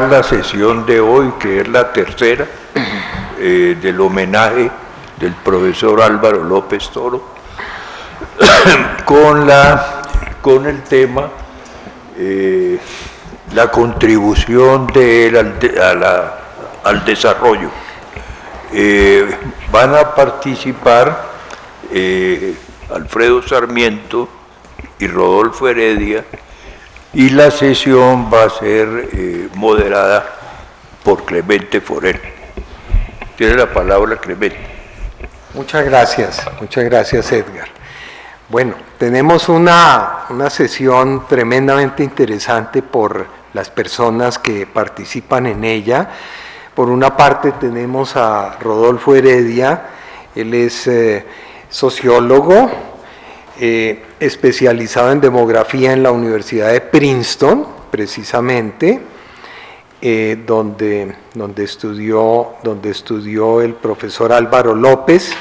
la sesión de hoy, que es la tercera, del homenaje del profesor Álvaro López Toro, con el tema la contribución de él al desarrollo. Van a participar Alfredo Sarmiento y Rodolfo Heredia, y la sesión va a ser moderada por Clemente Forel. Tiene la palabra Clemente. Muchas gracias Edgar. Bueno, tenemos una sesión tremendamente interesante por las personas que participan en ella. Por una parte tenemos a Rodolfo Heredia, él es sociólogo, especializado en demografía en la Universidad de Princeton, precisamente, donde estudió el profesor Álvaro López,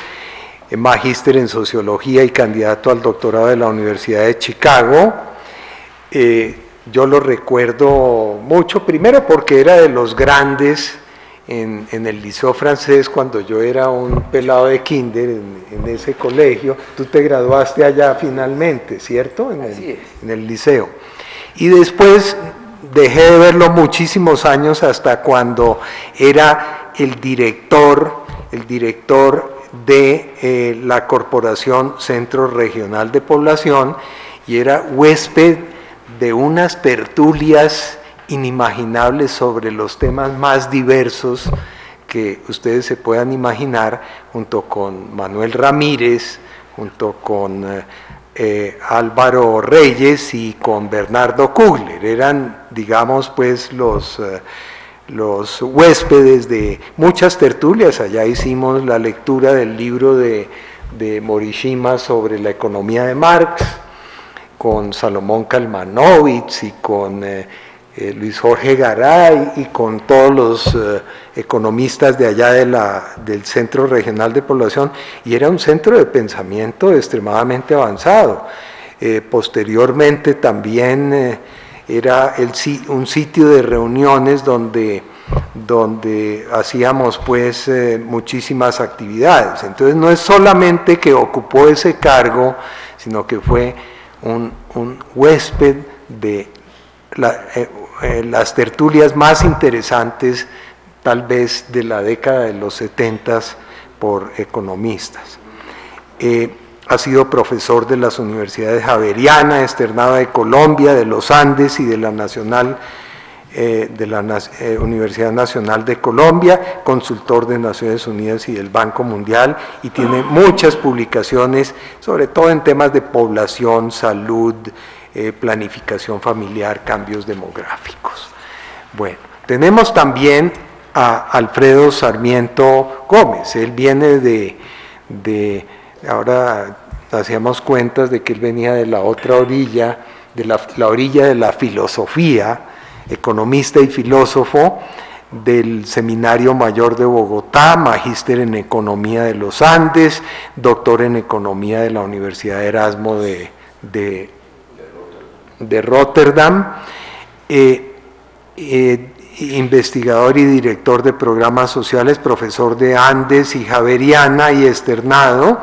magíster en sociología y candidato al doctorado de la Universidad de Chicago. Yo lo recuerdo mucho, primero porque era de los grandes en el liceo francés cuando yo era un pelado de kinder en ese colegio. Tú te graduaste allá finalmente, ¿cierto? En el liceo. Y después dejé de verlo muchísimos años hasta cuando era el director de la Corporación Centro Regional de Población, y era huésped de unas tertulias inimaginables sobre los temas más diversos que ustedes se puedan imaginar, junto con Manuel Ramírez, junto con Álvaro Reyes y con Bernardo Kugler. Eran, digamos, pues los huéspedes de muchas tertulias. Allá hicimos la lectura del libro de Morishima sobre la economía de Marx, con Salomón Kalmanovitz y con Luis Jorge Garay y con todos los economistas de allá del Centro Regional de Población, y era un centro de pensamiento extremadamente avanzado. Posteriormente también era un sitio de reuniones donde hacíamos pues muchísimas actividades. Entonces no es solamente que ocupó ese cargo, sino que fue un huésped de las tertulias más interesantes tal vez de la década de los 70 por economistas. Ha sido profesor de las universidades Javeriana, Externado de Colombia, de los Andes y de la Universidad Nacional de Colombia, consultor de Naciones Unidas y del Banco Mundial, y tiene muchas publicaciones, sobre todo en temas de población, salud, planificación familiar, cambios demográficos. Bueno, tenemos también a Alfredo Sarmiento Gómez. Él viene ahora hacíamos cuentas de que él venía de la otra orilla, de la orilla de la filosofía, economista y filósofo del Seminario Mayor de Bogotá, magíster en Economía de los Andes, doctor en Economía de la Universidad Erasmo de Rotterdam, investigador y director de programas sociales, profesor de Andes y Javeriana y Externado,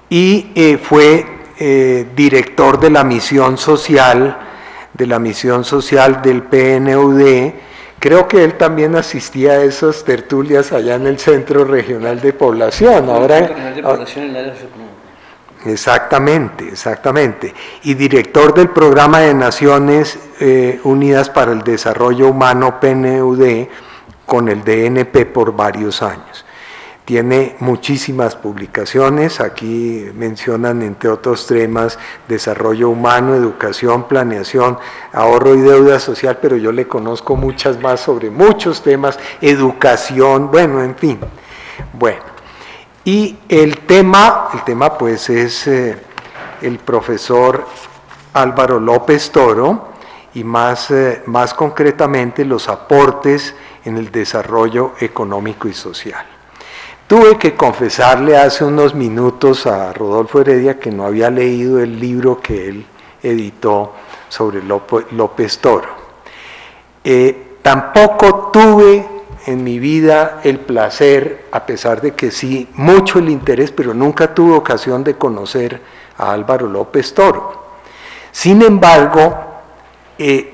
y fue director de la misión social del PNUD. Creo que él también asistía a esas tertulias allá en el Centro Regional de Población. Exactamente. Y director del Programa de Naciones Unidas para el Desarrollo Humano, PNUD, con el DNP por varios años. Tiene muchísimas publicaciones, aquí mencionan entre otros temas desarrollo humano, educación, planeación, ahorro y deuda social, pero yo le conozco muchas más sobre muchos temas, educación, bueno, en fin. Bueno, y el tema pues es el profesor Álvaro López Toro, y más concretamente los aportes en el desarrollo económico y social. Tuve que confesarle hace unos minutos a Rodolfo Heredia que no había leído el libro que él editó sobre López Toro. Tampoco tuve en mi vida el placer, a pesar de que sí, mucho el interés, pero nunca tuve ocasión de conocer a Álvaro López Toro. Sin embargo,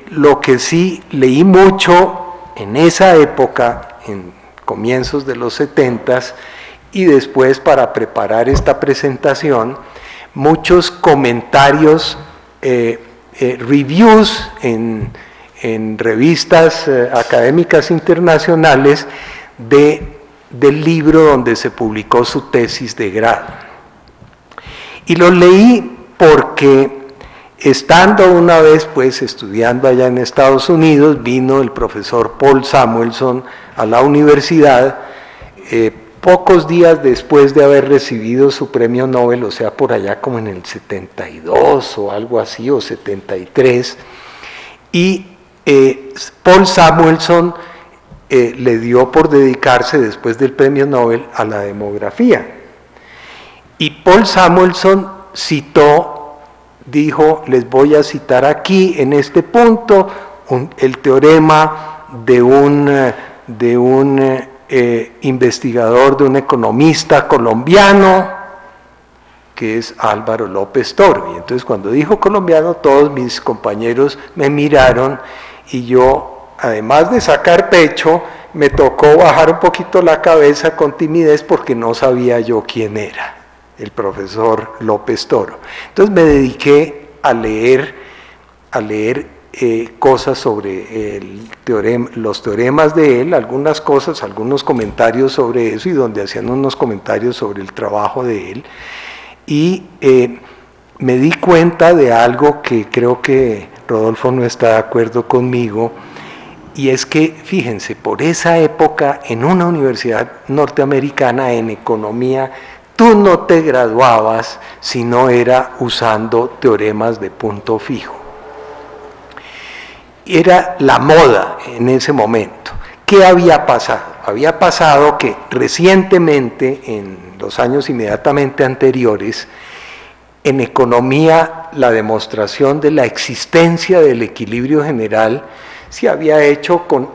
lo que sí leí mucho en esa época, en comienzos de los 70s, y después para preparar esta presentación, muchos comentarios, reviews en revistas académicas internacionales del libro donde se publicó su tesis de grado. Y lo leí porque estando una vez pues estudiando allá en Estados Unidos, vino el profesor Paul Samuelson a la universidad, pocos días después de haber recibido su premio Nobel, o sea, por allá como en el 72 o algo así, o 73, y Paul Samuelson le dio por dedicarse después del premio Nobel a la demografía. Y Paul Samuelson dijo, les voy a citar aquí en este punto el teorema de un investigador, de un economista colombiano, que es Álvaro López Toro. Y entonces cuando dijo colombiano, todos mis compañeros me miraron y yo, además de sacar pecho, me tocó bajar un poquito la cabeza con timidez porque no sabía yo quién era el profesor López Toro. Entonces me dediqué a leer cosas sobre los teoremas de él, algunas cosas, algunos comentarios sobre eso, y donde hacían unos comentarios sobre el trabajo de él, y me di cuenta de algo que creo que Rodolfo no está de acuerdo conmigo, y es que, fíjense, por esa época en una universidad norteamericana en economía, tú no te graduabas si no era usando teoremas de punto fijo. Era la moda en ese momento. ¿Qué había pasado? Había pasado que recientemente, en los años inmediatamente anteriores, en economía la demostración de la existencia del equilibrio general se había hecho con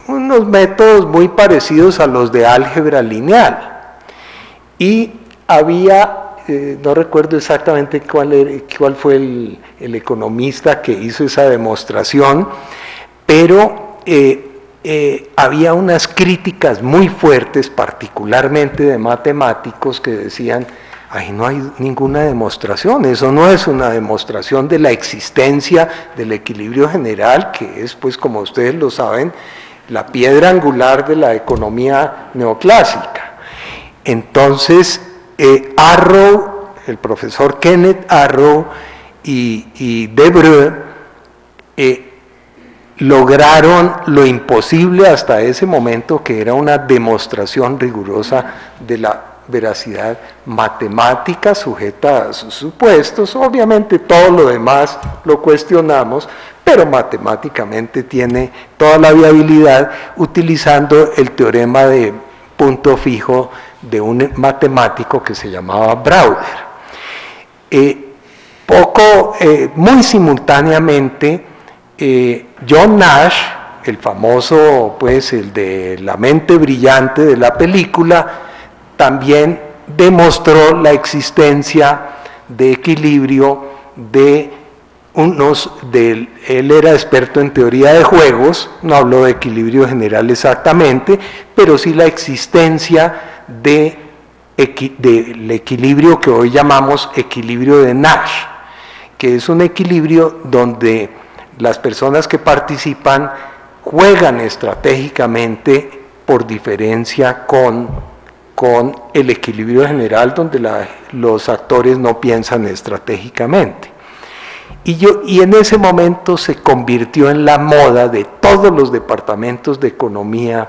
unos métodos muy parecidos a los de álgebra lineal. Y había, no recuerdo exactamente cuál fue el economista que hizo esa demostración, pero había unas críticas muy fuertes, particularmente de matemáticos, que decían, ahí no hay ninguna demostración, eso no es una demostración de la existencia del equilibrio general, que es, pues como ustedes lo saben, la piedra angular de la economía neoclásica. Entonces, Arrow, el profesor Kenneth Arrow y Debreu lograron lo imposible hasta ese momento, que era una demostración rigurosa de la veracidad matemática sujeta a sus supuestos. Obviamente todo lo demás lo cuestionamos, pero matemáticamente tiene toda la viabilidad utilizando el teorema de punto fijo de un matemático que se llamaba Brauer. Muy simultáneamente, John Nash, el famoso, pues el de la mente brillante de la película, también demostró la existencia de equilibrio él era experto en teoría de juegos, no habló de equilibrio general exactamente, pero sí la existencia del equilibrio que hoy llamamos equilibrio de Nash, que es un equilibrio donde las personas que participan juegan estratégicamente por diferencia con el equilibrio general, donde los actores no piensan estratégicamente. Y en ese momento se convirtió en la moda de todos los departamentos de economía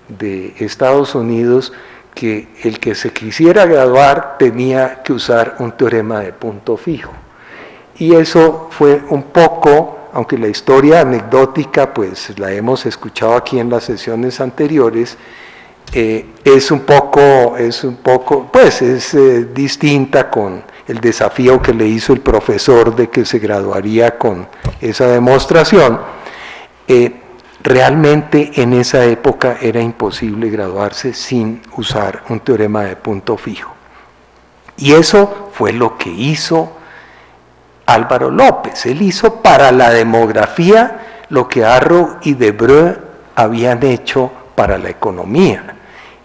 de Estados Unidos, que el que se quisiera graduar tenía que usar un teorema de punto fijo. Y eso fue un poco, aunque la historia anecdótica pues la hemos escuchado aquí en las sesiones anteriores, es distinta con el desafío que le hizo el profesor de que se graduaría con esa demostración. realmente en esa época era imposible graduarse sin usar un teorema de punto fijo. Y eso fue lo que hizo Álvaro López. Él hizo para la demografía lo que Arrow y Debreu habían hecho para la economía.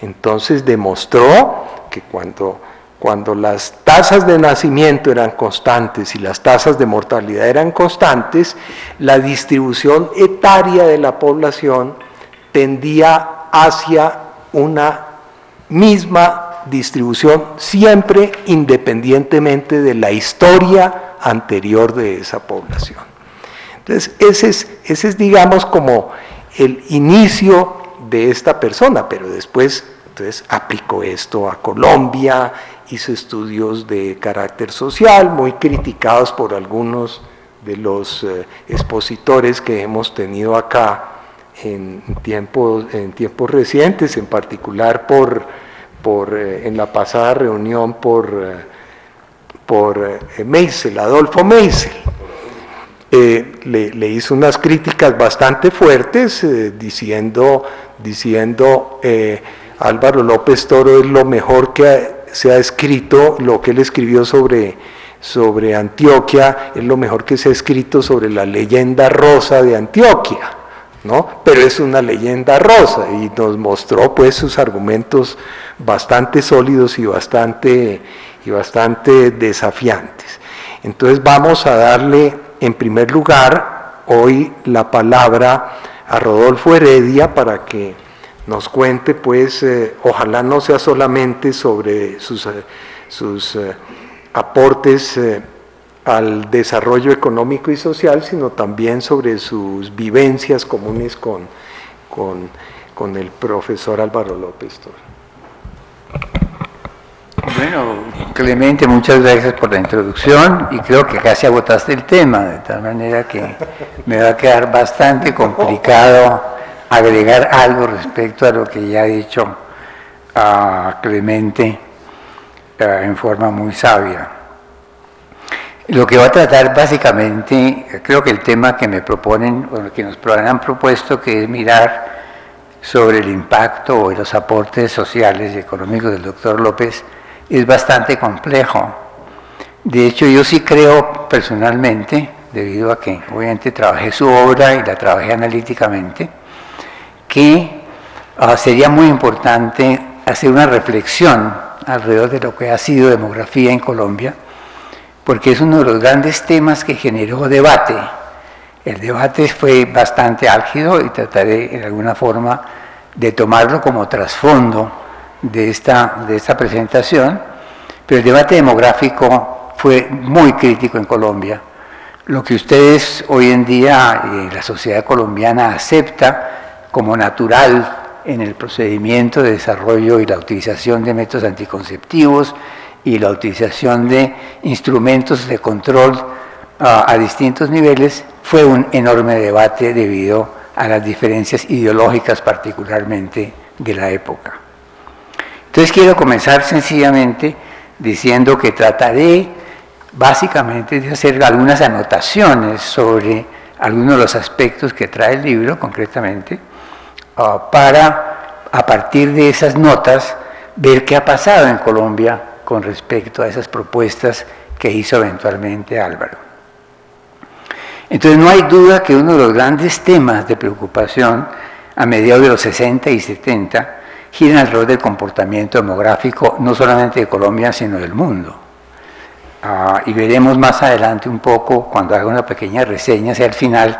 Entonces demostró que cuando las tasas de nacimiento eran constantes y las tasas de mortalidad eran constantes, la distribución etaria de la población tendía hacia una misma distribución, siempre independientemente de la historia anterior de esa población. Entonces, ese es digamos como el inicio de esta persona, pero después entonces aplicó esto a Colombia, hizo estudios de carácter social, muy criticados por algunos de los expositores que hemos tenido acá en tiempos recientes, en particular en la pasada reunión por Meisel, Adolfo Meisel. Le hizo unas críticas bastante fuertes diciendo Álvaro López Toro es lo mejor que se ha escrito, lo que él escribió sobre Antioquia es lo mejor que se ha escrito sobre la leyenda rosa de Antioquia, ¿no? Pero es una leyenda rosa, y nos mostró pues sus argumentos bastante sólidos y bastante desafiantes. Entonces vamos a darle en primer lugar hoy la palabra a Rodolfo Heredia para que nos cuente, pues, ojalá no sea solamente sobre sus aportes al desarrollo económico y social, sino también sobre sus vivencias comunes con el profesor Álvaro López Toro. Bueno, Clemente, muchas gracias por la introducción, y creo que casi agotaste el tema, de tal manera que me va a quedar bastante complicado agregar algo respecto a lo que ya ha dicho Clemente en forma muy sabia. Lo que va a tratar básicamente, creo que el tema que me proponen, o que nos han propuesto, que es mirar sobre el impacto o los aportes sociales y económicos del doctor López, es bastante complejo. De hecho, yo sí creo personalmente, debido a que obviamente trabajé su obra y la trabajé analíticamente, que sería muy importante hacer una reflexión alrededor de lo que ha sido demografía en Colombia, porque es uno de los grandes temas que generó debate. El debate fue bastante álgido y trataré en alguna forma de tomarlo como trasfondo de esta presentación, pero el debate demográfico fue muy crítico en Colombia. Lo que ustedes hoy en día, la sociedad colombiana acepta como natural en el procedimiento de desarrollo y la utilización de métodos anticonceptivos y la utilización de instrumentos de control a distintos niveles, fue un enorme debate debido a las diferencias ideológicas particularmente de la época. Entonces quiero comenzar sencillamente diciendo que trataré básicamente de hacer algunas anotaciones sobre algunos de los aspectos que trae el libro concretamente, para a partir de esas notas ver qué ha pasado en Colombia con respecto a esas propuestas que hizo eventualmente Álvaro. Entonces no hay duda que uno de los grandes temas de preocupación a mediados de los 60 y 70 gira alrededor del comportamiento demográfico no solamente de Colombia sino del mundo. Y veremos más adelante un poco, cuando haga una pequeña reseña hacia el final,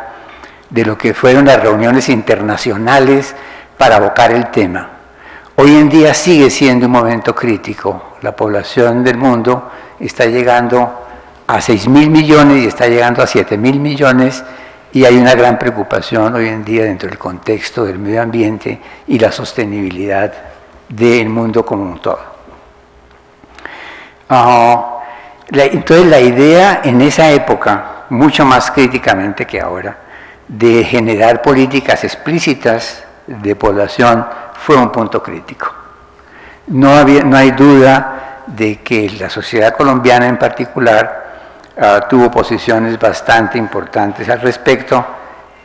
de lo que fueron las reuniones internacionales para abocar el tema. Hoy en día sigue siendo un momento crítico. La población del mundo está llegando a 6.000 millones y está llegando a 7.000 millones, y hay una gran preocupación hoy en día dentro del contexto del medio ambiente y la sostenibilidad del mundo como un todo. Entonces la idea en esa época, mucho más críticamente que ahora, de generar políticas explícitas de población fue un punto crítico. No hay duda de que la sociedad colombiana en particular tuvo posiciones bastante importantes al respecto,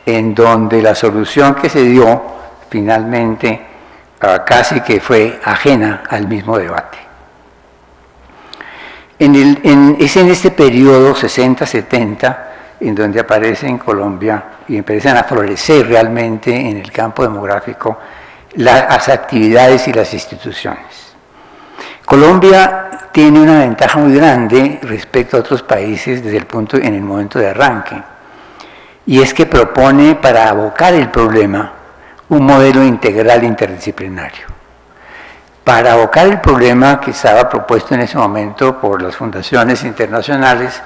en donde la solución que se dio finalmente casi que fue ajena al mismo debate. Es en este periodo 60-70 en donde aparece en Colombia y empiezan a florecer realmente en el campo demográfico las actividades y las instituciones. Colombia tiene una ventaja muy grande respecto a otros países en el momento de arranque, y es que propone para abocar el problema un modelo integral interdisciplinario. Para abocar el problema que estaba propuesto en ese momento por las fundaciones internacionales,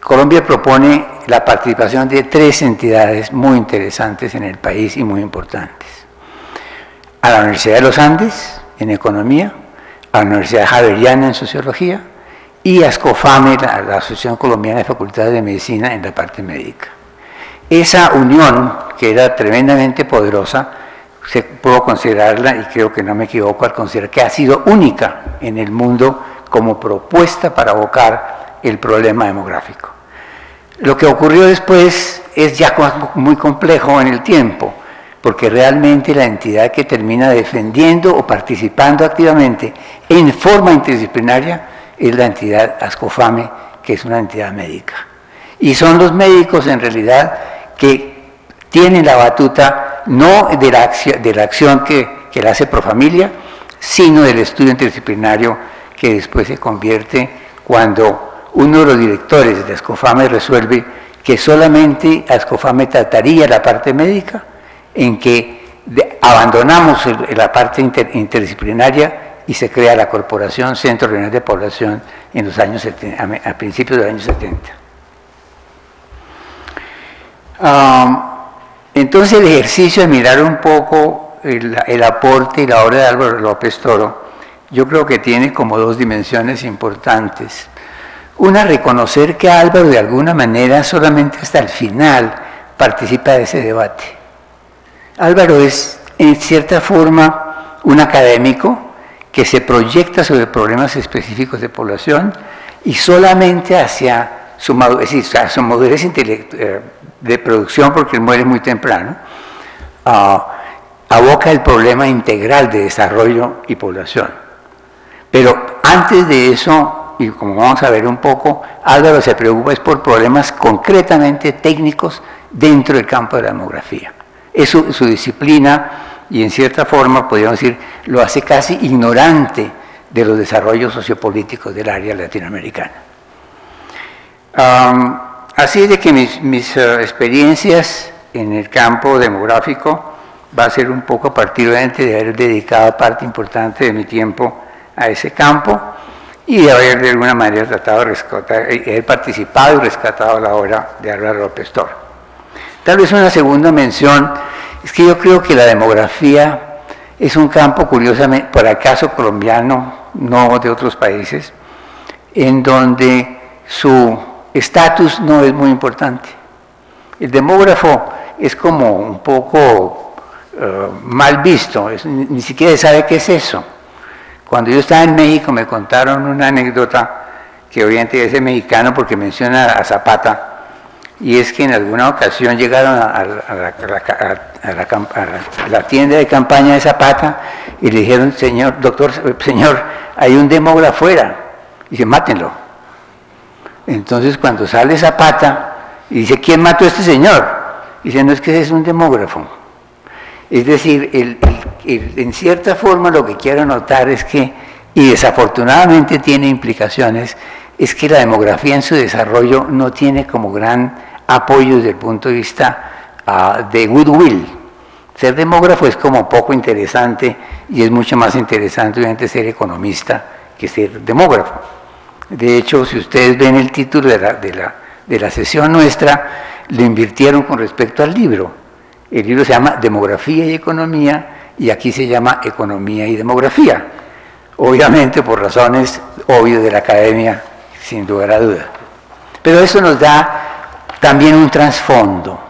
Colombia propone la participación de 3 entidades muy interesantes en el país y muy importantes. A la Universidad de los Andes, en Economía, a la Universidad Javeriana en Sociología, y a ASCOFAME, la Asociación Colombiana de Facultades de Medicina, en la parte médica. Esa unión, que era tremendamente poderosa, puedo considerarla, y creo que no me equivoco al considerar que ha sido única en el mundo como propuesta para abocar el problema demográfico. Lo que ocurrió después es ya muy complejo en el tiempo, porque realmente la entidad que termina defendiendo o participando activamente en forma interdisciplinaria es la entidad ASCOFAME, que es una entidad médica. Y son los médicos en realidad que tienen la batuta no de la acción que la hace Profamilia, sino del estudio interdisciplinario que después se convierte cuando uno de los directores de ASCOFAME resuelve que solamente ASCOFAME trataría la parte médica, en que abandonamos la parte interdisciplinaria y se crea la Corporación Centro Regional de Población en los años 70, a principios de los años 70. Entonces el ejercicio de mirar un poco el aporte y la obra de Álvaro López Toro, yo creo que tiene como 2 dimensiones importantes. Una, reconocer que Álvaro de alguna manera solamente hasta el final participa de ese debate. Álvaro es en cierta forma un académico que se proyecta sobre problemas específicos de población y solamente hacia su madurez de producción, porque él muere muy temprano, aboca el problema integral de desarrollo y población. Pero antes de eso, y como vamos a ver un poco, Álvaro se preocupa es por problemas concretamente técnicos dentro del campo de la demografía. Es su disciplina, y en cierta forma, podríamos decir, lo hace casi ignorante de los desarrollos sociopolíticos del área latinoamericana. Así es de que mis experiencias en el campo demográfico va a ser un poco a partir de haber dedicado parte importante de mi tiempo a ese campo y de haber de alguna manera tratado de rescatar, haber participado y rescatado la obra de Álvaro López Toro. Tal vez una segunda mención es que yo creo que la demografía es un campo, curiosamente, por acaso colombiano, no de otros países, en donde su estatus no es muy importante. El demógrafo es como un poco mal visto, ni siquiera sabe qué es eso. Cuando yo estaba en México me contaron una anécdota que obviamente es mexicano porque menciona a Zapata, y es que en alguna ocasión llegaron a la tienda de campaña de Zapata y le dijeron, señor, hay un demógrafo afuera. Y dice, mátenlo. Entonces cuando sale Zapata y dice, ¿quién mató a este señor? Dice, no, es que ese es un demógrafo. Es decir, en cierta forma lo que quiero notar es que, y desafortunadamente tiene implicaciones, es que la demografía en su desarrollo no tiene como gran apoyo desde el punto de vista de goodwill. Ser demógrafo es como poco interesante y es mucho más interesante obviamente ser economista que ser demógrafo. De hecho, si ustedes ven el título de la sesión nuestra, lo invirtieron con respecto al libro. El libro se llama Demografía y Economía y aquí se llama Economía y Demografía. Obviamente por razones obvias de la academia, sin lugar a duda. Pero eso nos da también un trasfondo,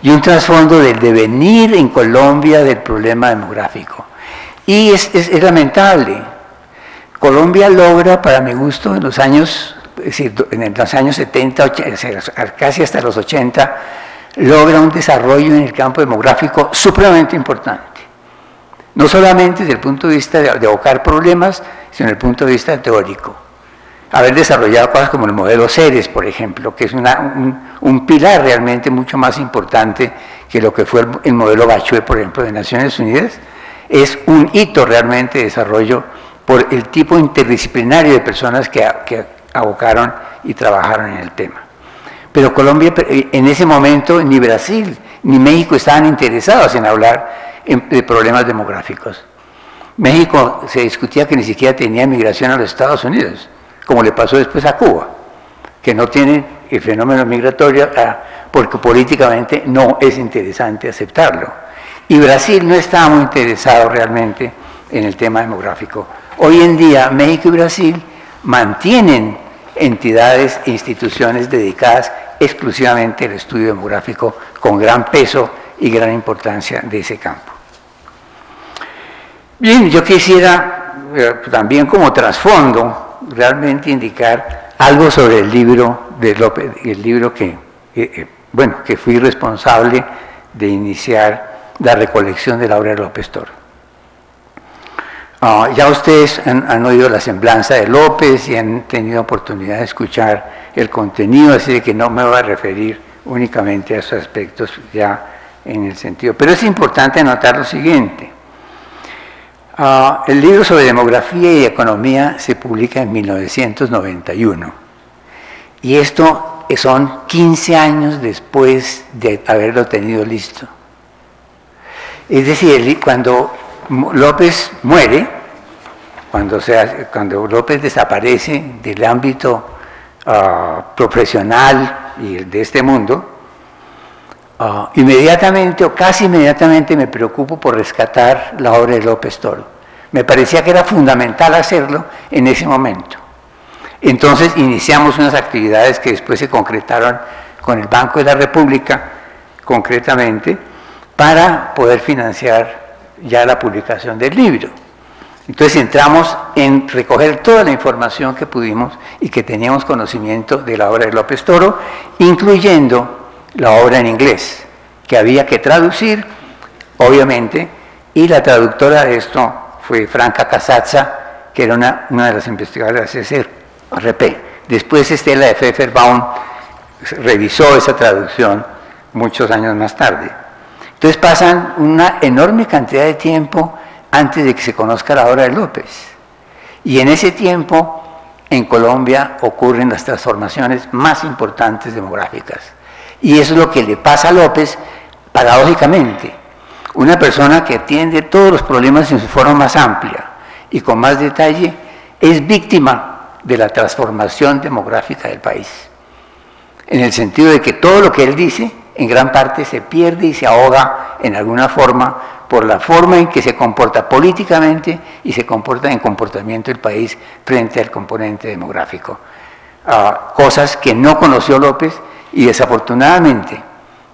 y un trasfondo del devenir en Colombia del problema demográfico. Y es lamentable. Colombia logra, para mi gusto, en los años 70, 80, casi hasta los 80, logra un desarrollo en el campo demográfico supremamente importante. No solamente desde el punto de vista de evocar problemas, sino desde el punto de vista teórico. Haber desarrollado cosas como el modelo CERES, por ejemplo, que es un pilar realmente mucho más importante que lo que fue el modelo Bachelet, por ejemplo, de Naciones Unidas, es un hito realmente de desarrollo por el tipo interdisciplinario de personas que abocaron y trabajaron en el tema. Pero Colombia, en ese momento, ni Brasil ni México estaban interesados en hablar de problemas demográficos. México se discutía que ni siquiera tenía migración a los Estados Unidos, como le pasó después a Cuba, que no tiene el fenómeno migratorio porque políticamente no es interesante aceptarlo. Y Brasil no estaba muy interesado realmente en el tema demográfico. Hoy en día México y Brasil mantienen entidades e instituciones dedicadas exclusivamente al estudio demográfico con gran peso y gran importancia de ese campo. Bien, yo quisiera también como trasfondo realmente indicar algo sobre el libro de López, el libro que fui responsable de iniciar la recolección de la obra de López Toro. Ya ustedes han oído la semblanza de López y han tenido oportunidad de escuchar el contenido, así de que no me voy a referir únicamente a esos aspectos ya en el sentido. Pero es importante anotar lo siguiente. El libro sobre demografía y economía se publica en 1991 y esto son 15 años después de haberlo tenido listo. Es decir, cuando López muere, cuando López desaparece del ámbito profesional y de este mundo, inmediatamente o casi inmediatamente me preocupo por rescatar la obra de López Toro. Me parecía que era fundamental hacerlo en ese momento. Entonces iniciamos unas actividades que después se concretaron con el Banco de la República, concretamente, para poder financiar ya la publicación del libro. Entonces entramos en recoger toda la información que pudimos y que teníamos conocimiento de la obra de López Toro, incluyendo la obra en inglés, que había que traducir, obviamente, y la traductora de esto fue Franca Casazza, que era una de las investigadoras de CRP. Después Estela de Pfefferbaum revisó esa traducción muchos años más tarde. Entonces pasan una enorme cantidad de tiempo antes de que se conozca la obra de López. Y en ese tiempo, en Colombia ocurren las transformaciones más importantes demográficas. Y eso es lo que le pasa a López, paradójicamente. Una persona que atiende todos los problemas en su forma más amplia y con más detalle, es víctima de la transformación demográfica del país. En el sentido de que todo lo que él dice, en gran parte se pierde y se ahoga en alguna forma por la forma en que se comporta políticamente y se comporta en comportamiento del país frente al componente demográfico. Cosas que no conoció López. Y desafortunadamente,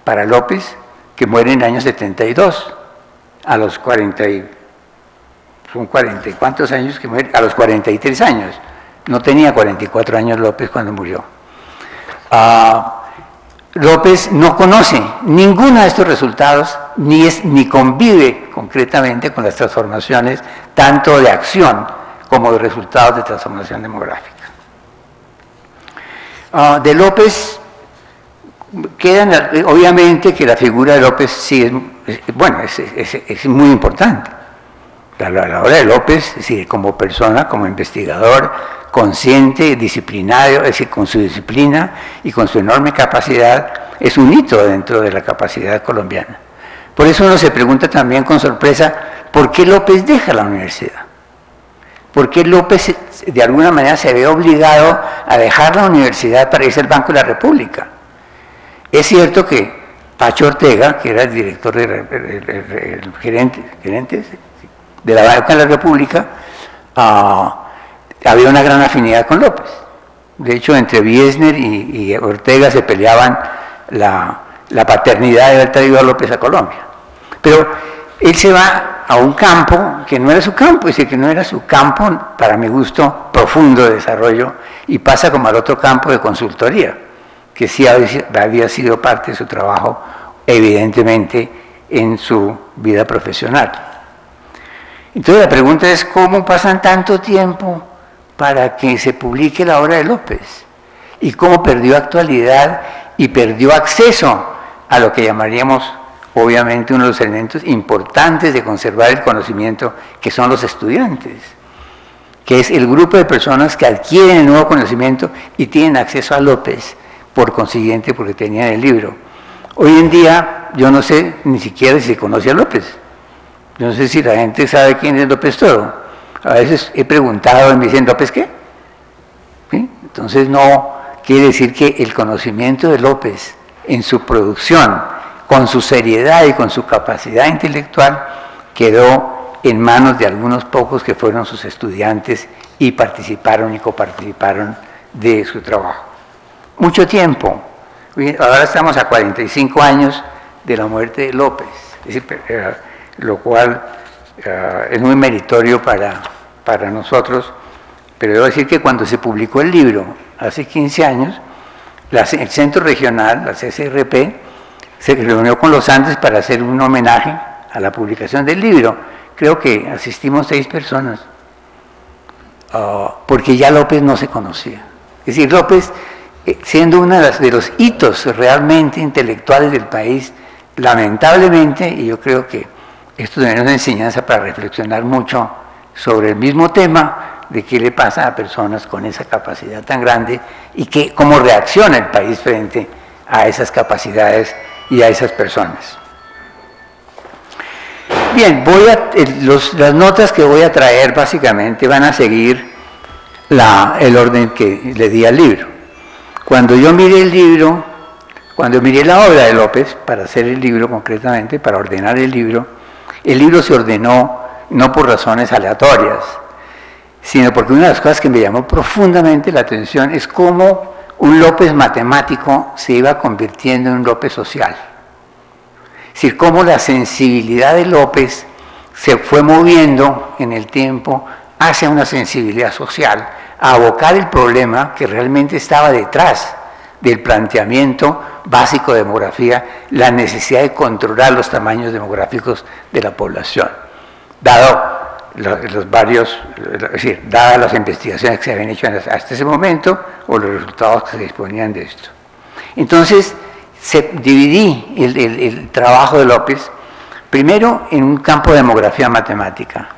para López, que muere en el año 72, a los 40 y ¿cuántos años que muere? A los 43 años. No tenía 44 años López cuando murió. López no conoce ninguno de estos resultados, ni convive concretamente con las transformaciones, tanto de acción como de resultados de transformación demográfica. De López quedan, obviamente que la figura de López sí es muy importante. La obra de López, es decir, como persona, como investigador, consciente, disciplinado, es decir, con su disciplina y con su enorme capacidad, es un hito dentro de la capacidad colombiana. Por eso uno se pregunta también con sorpresa, ¿por qué López deja la universidad? ¿Por qué López de alguna manera se ve obligado a dejar la universidad para irse al Banco de la República? Es cierto que Pacho Ortega, que era el director, el gerente de la Banca de la República, había una gran afinidad con López. De hecho, entre Wiesner y Ortega se peleaban la paternidad de haber traído a López a Colombia. Pero él se va a un campo que no era su campo, es decir, que no era su campo, para mi gusto, profundo de desarrollo, y pasa como al otro campo de consultoría, que sí había sido parte de su trabajo, evidentemente, en su vida profesional. Entonces la pregunta es, ¿cómo pasan tanto tiempo para que se publique la obra de López? ¿Y cómo perdió actualidad y perdió acceso a lo que llamaríamos, obviamente, uno de los elementos importantes de conservar el conocimiento, que son los estudiantes, que es el grupo de personas que adquieren el nuevo conocimiento y tienen acceso a López, por consiguiente, porque tenían el libro? Hoy en día, yo no sé ni siquiera si se conoce a López. Yo no sé si la gente sabe quién es López Toro. A veces he preguntado y me dicen, ¿López qué? ¿Sí? Entonces no quiere decir que el conocimiento de López en su producción, con su seriedad y con su capacidad intelectual, quedó en manos de algunos pocos que fueron sus estudiantes y participaron y coparticiparon de su trabajo. Mucho tiempo. Ahora estamos a 45 años de la muerte de López, es decir, lo cual es muy meritorio para nosotros, pero debo decir que cuando se publicó el libro, hace 15 años, el Centro Regional, la CCRP, se reunió con los Andes para hacer un homenaje a la publicación del libro. Creo que asistimos 6 personas, porque ya López no se conocía. Es decir, López, siendo uno de los hitos realmente intelectuales del país, lamentablemente, y yo creo que esto también es una enseñanza para reflexionar mucho sobre el mismo tema de qué le pasa a personas con esa capacidad tan grande y cómo reacciona el país frente a esas capacidades y a esas personas. Bien, las notas que voy a traer básicamente van a seguir el orden que le di al libro. Cuando yo miré el libro, cuando miré la obra de López, para hacer el libro concretamente, para ordenar el libro se ordenó no por razones aleatorias, sino porque una de las cosas que me llamó profundamente la atención es cómo un López matemático se iba convirtiendo en un López social. Es decir, cómo la sensibilidad de López se fue moviendo en el tiempo hacia una sensibilidad social, a abocar el problema que realmente estaba detrás del planteamiento básico de demografía, la necesidad de controlar los tamaños demográficos de la población, dado dadas las investigaciones que se habían hecho hasta ese momento o los resultados que se disponían de esto. Entonces, dividí el trabajo de López primero en un campo de demografía matemática.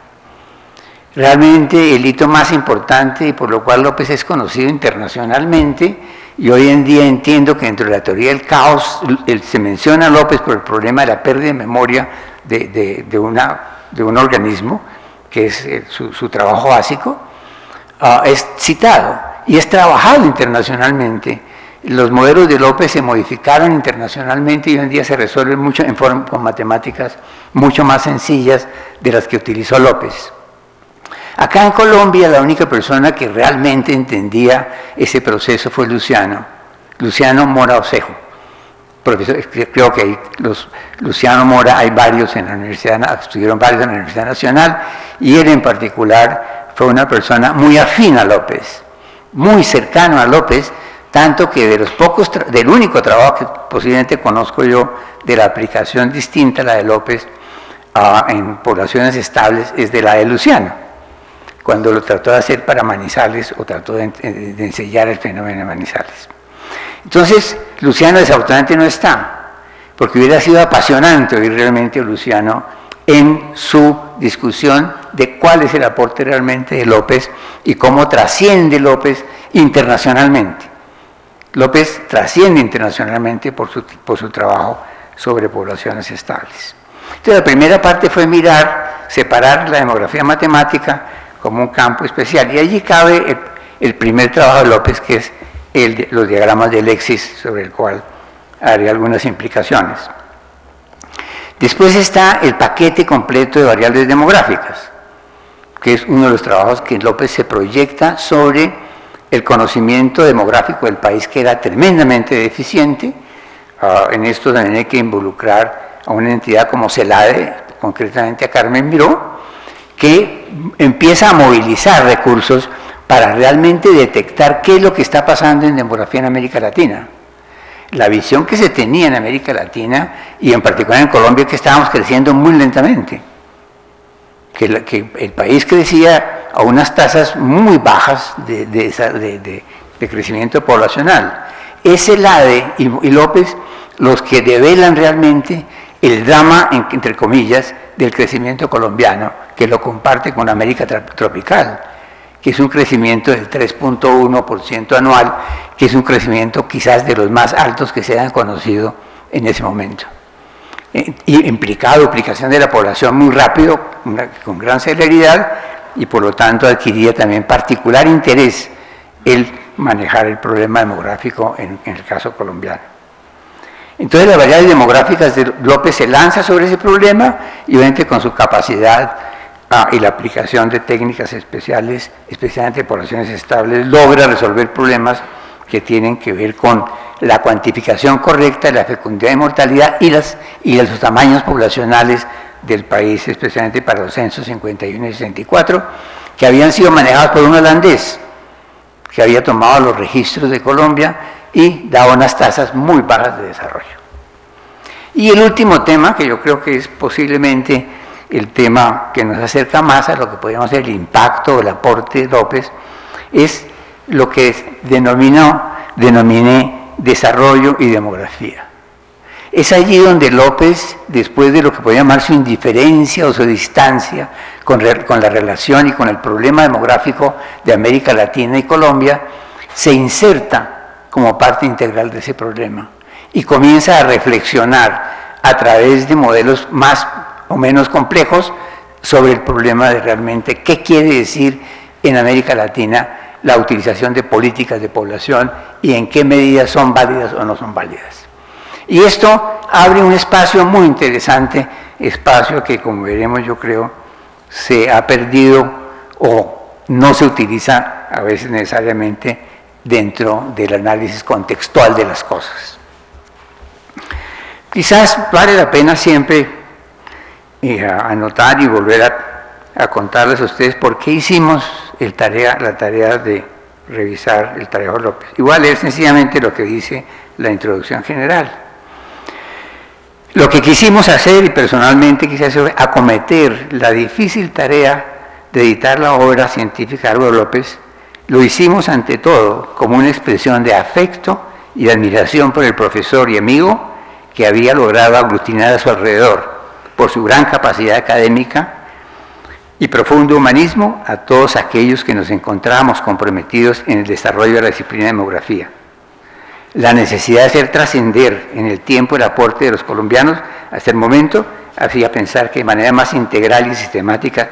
Realmente el hito más importante y por lo cual López es conocido internacionalmente, y hoy en día entiendo que dentro de la teoría del caos se menciona a López por el problema de la pérdida de memoria de un organismo, que es su trabajo básico, es citado y es trabajado internacionalmente. Los modelos de López se modificaron internacionalmente y hoy en día se resuelven mucho con matemáticas mucho más sencillas de las que utilizó López. Acá en Colombia la única persona que realmente entendía ese proceso fue Luciano Mora Osejo. Creo que Luciano Mora, hay varios en la Universidad, estuvieron varios en la Universidad Nacional, y él en particular fue una persona muy afín a López, muy cercano a López, tanto que del único trabajo que posiblemente conozco yo de la aplicación distinta a la de López en poblaciones estables es de la de Luciano, cuando lo trató de hacer para Manizales o trató de enseñar el fenómeno de Manizales. Entonces, Luciano desafortunadamente no está, porque hubiera sido apasionante oír realmente a Luciano en su discusión de cuál es el aporte realmente de López y cómo trasciende López internacionalmente. López trasciende internacionalmente por su trabajo sobre poblaciones estables. Entonces, la primera parte fue separar la demografía matemática como un campo especial, y allí cabe el primer trabajo de López, que es los diagramas de Lexis, sobre el cual haré algunas implicaciones. Después está el paquete completo de variables demográficas, que es uno de los trabajos que López se proyecta sobre el conocimiento demográfico del país, que era tremendamente deficiente. En esto también hay que involucrar a una entidad como CELADE, concretamente a Carmen Miró, que empieza a movilizar recursos para realmente detectar qué es lo que está pasando en demografía en América Latina. la visión que se tenía en América Latina y en particular en Colombia, que estábamos creciendo muy lentamente, que el país crecía a unas tasas muy bajas de crecimiento poblacional. Es el ADE y López los que develan realmente el drama, entre comillas, del crecimiento colombiano, que lo comparte con América tropical, que es un crecimiento del 3.1% anual, que es un crecimiento quizás de los más altos que se han conocido en ese momento. Y implicaba duplicación de la población muy rápido, con gran celeridad, y por lo tanto adquiría también particular interés el manejar el problema demográfico en el caso colombiano. Entonces las variables demográficas de López se lanza sobre ese problema y obviamente con su capacidad y la aplicación de técnicas especiales, especialmente poblaciones estables, logra resolver problemas que tienen que ver con la cuantificación correcta de la fecundidad y mortalidad y los tamaños poblacionales del país, especialmente para los censos 51 y 64, que habían sido manejados por un holandés que había tomado los registros de Colombia y daba unas tasas muy bajas de desarrollo. Y el último tema, que yo creo que es posiblemente el tema que nos acerca más a lo que podríamos ser el impacto o el aporte de López, es lo que denominé desarrollo y demografía. Es allí donde López, después de lo que podría llamar su indiferencia o su distancia con la relación y con el problema demográfico de América Latina y Colombia, se inserta como parte integral de ese problema y comienza a reflexionar a través de modelos más o menos complejos sobre el problema de realmente qué quiere decir en América Latina la utilización de políticas de población y en qué medidas son válidas o no son válidas. Y esto abre un espacio muy interesante, espacio que, como veremos, yo creo, se ha perdido o no se utiliza a veces necesariamente dentro del análisis contextual de las cosas. Quizás vale la pena siempre anotar y volver a contarles a ustedes por qué hicimos la tarea de revisar el Tarejo López. Igual es sencillamente lo que dice la introducción general. Lo que quisimos hacer, y personalmente quise hacer, acometer la difícil tarea de editar la obra científica de Álvaro López, lo hicimos ante todo como una expresión de afecto y de admiración por el profesor y amigo que había logrado aglutinar a su alrededor, por su gran capacidad académica y profundo humanismo, a todos aquellos que nos encontrábamos comprometidos en el desarrollo de la disciplina de demografía. La necesidad de hacer trascender en el tiempo el aporte de los colombianos hasta el momento hacía pensar que de manera más integral y sistemática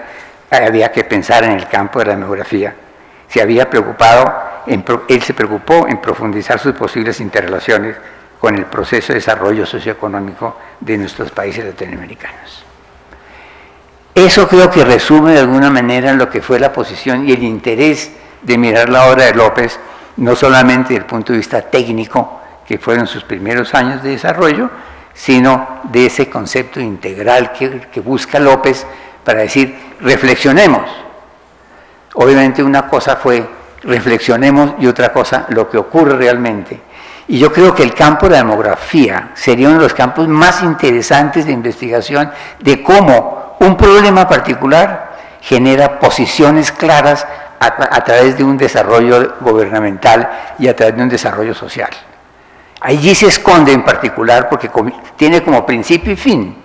había que pensar en el campo de la demografía. Él se preocupó en profundizar sus posibles interrelaciones con el proceso de desarrollo socioeconómico de nuestros países latinoamericanos. Eso creo que resume de alguna manera lo que fue la posición y el interés de mirar la obra de López, no solamente desde el punto de vista técnico, que fueron sus primeros años de desarrollo, sino de ese concepto integral que busca López para decir, reflexionemos. Obviamente una cosa fue reflexionemos y otra cosa lo que ocurre realmente. Y yo creo que el campo de la demografía sería uno de los campos más interesantes de investigación de cómo un problema particular genera posiciones claras a través de un desarrollo gubernamental y a través de un desarrollo social. Allí se esconde en particular porque tiene como principio y fin,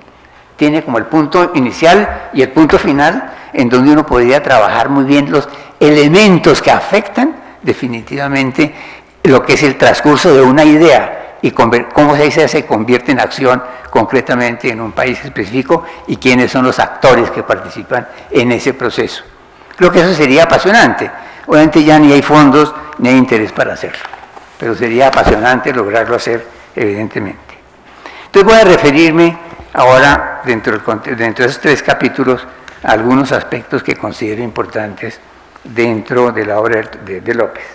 tiene como el punto inicial y el punto final en donde uno podría trabajar muy bien los elementos que afectan definitivamente lo que es el transcurso de una idea y cómo esa idea se convierte en acción concretamente en un país específico y quiénes son los actores que participan en ese proceso. Creo que eso sería apasionante. Obviamente ya ni hay fondos ni hay interés para hacerlo, pero sería apasionante lograrlo hacer, evidentemente. Entonces voy a referirme ahora, dentro de esos 3 capítulos, a algunos aspectos que considero importantes dentro de la obra de López.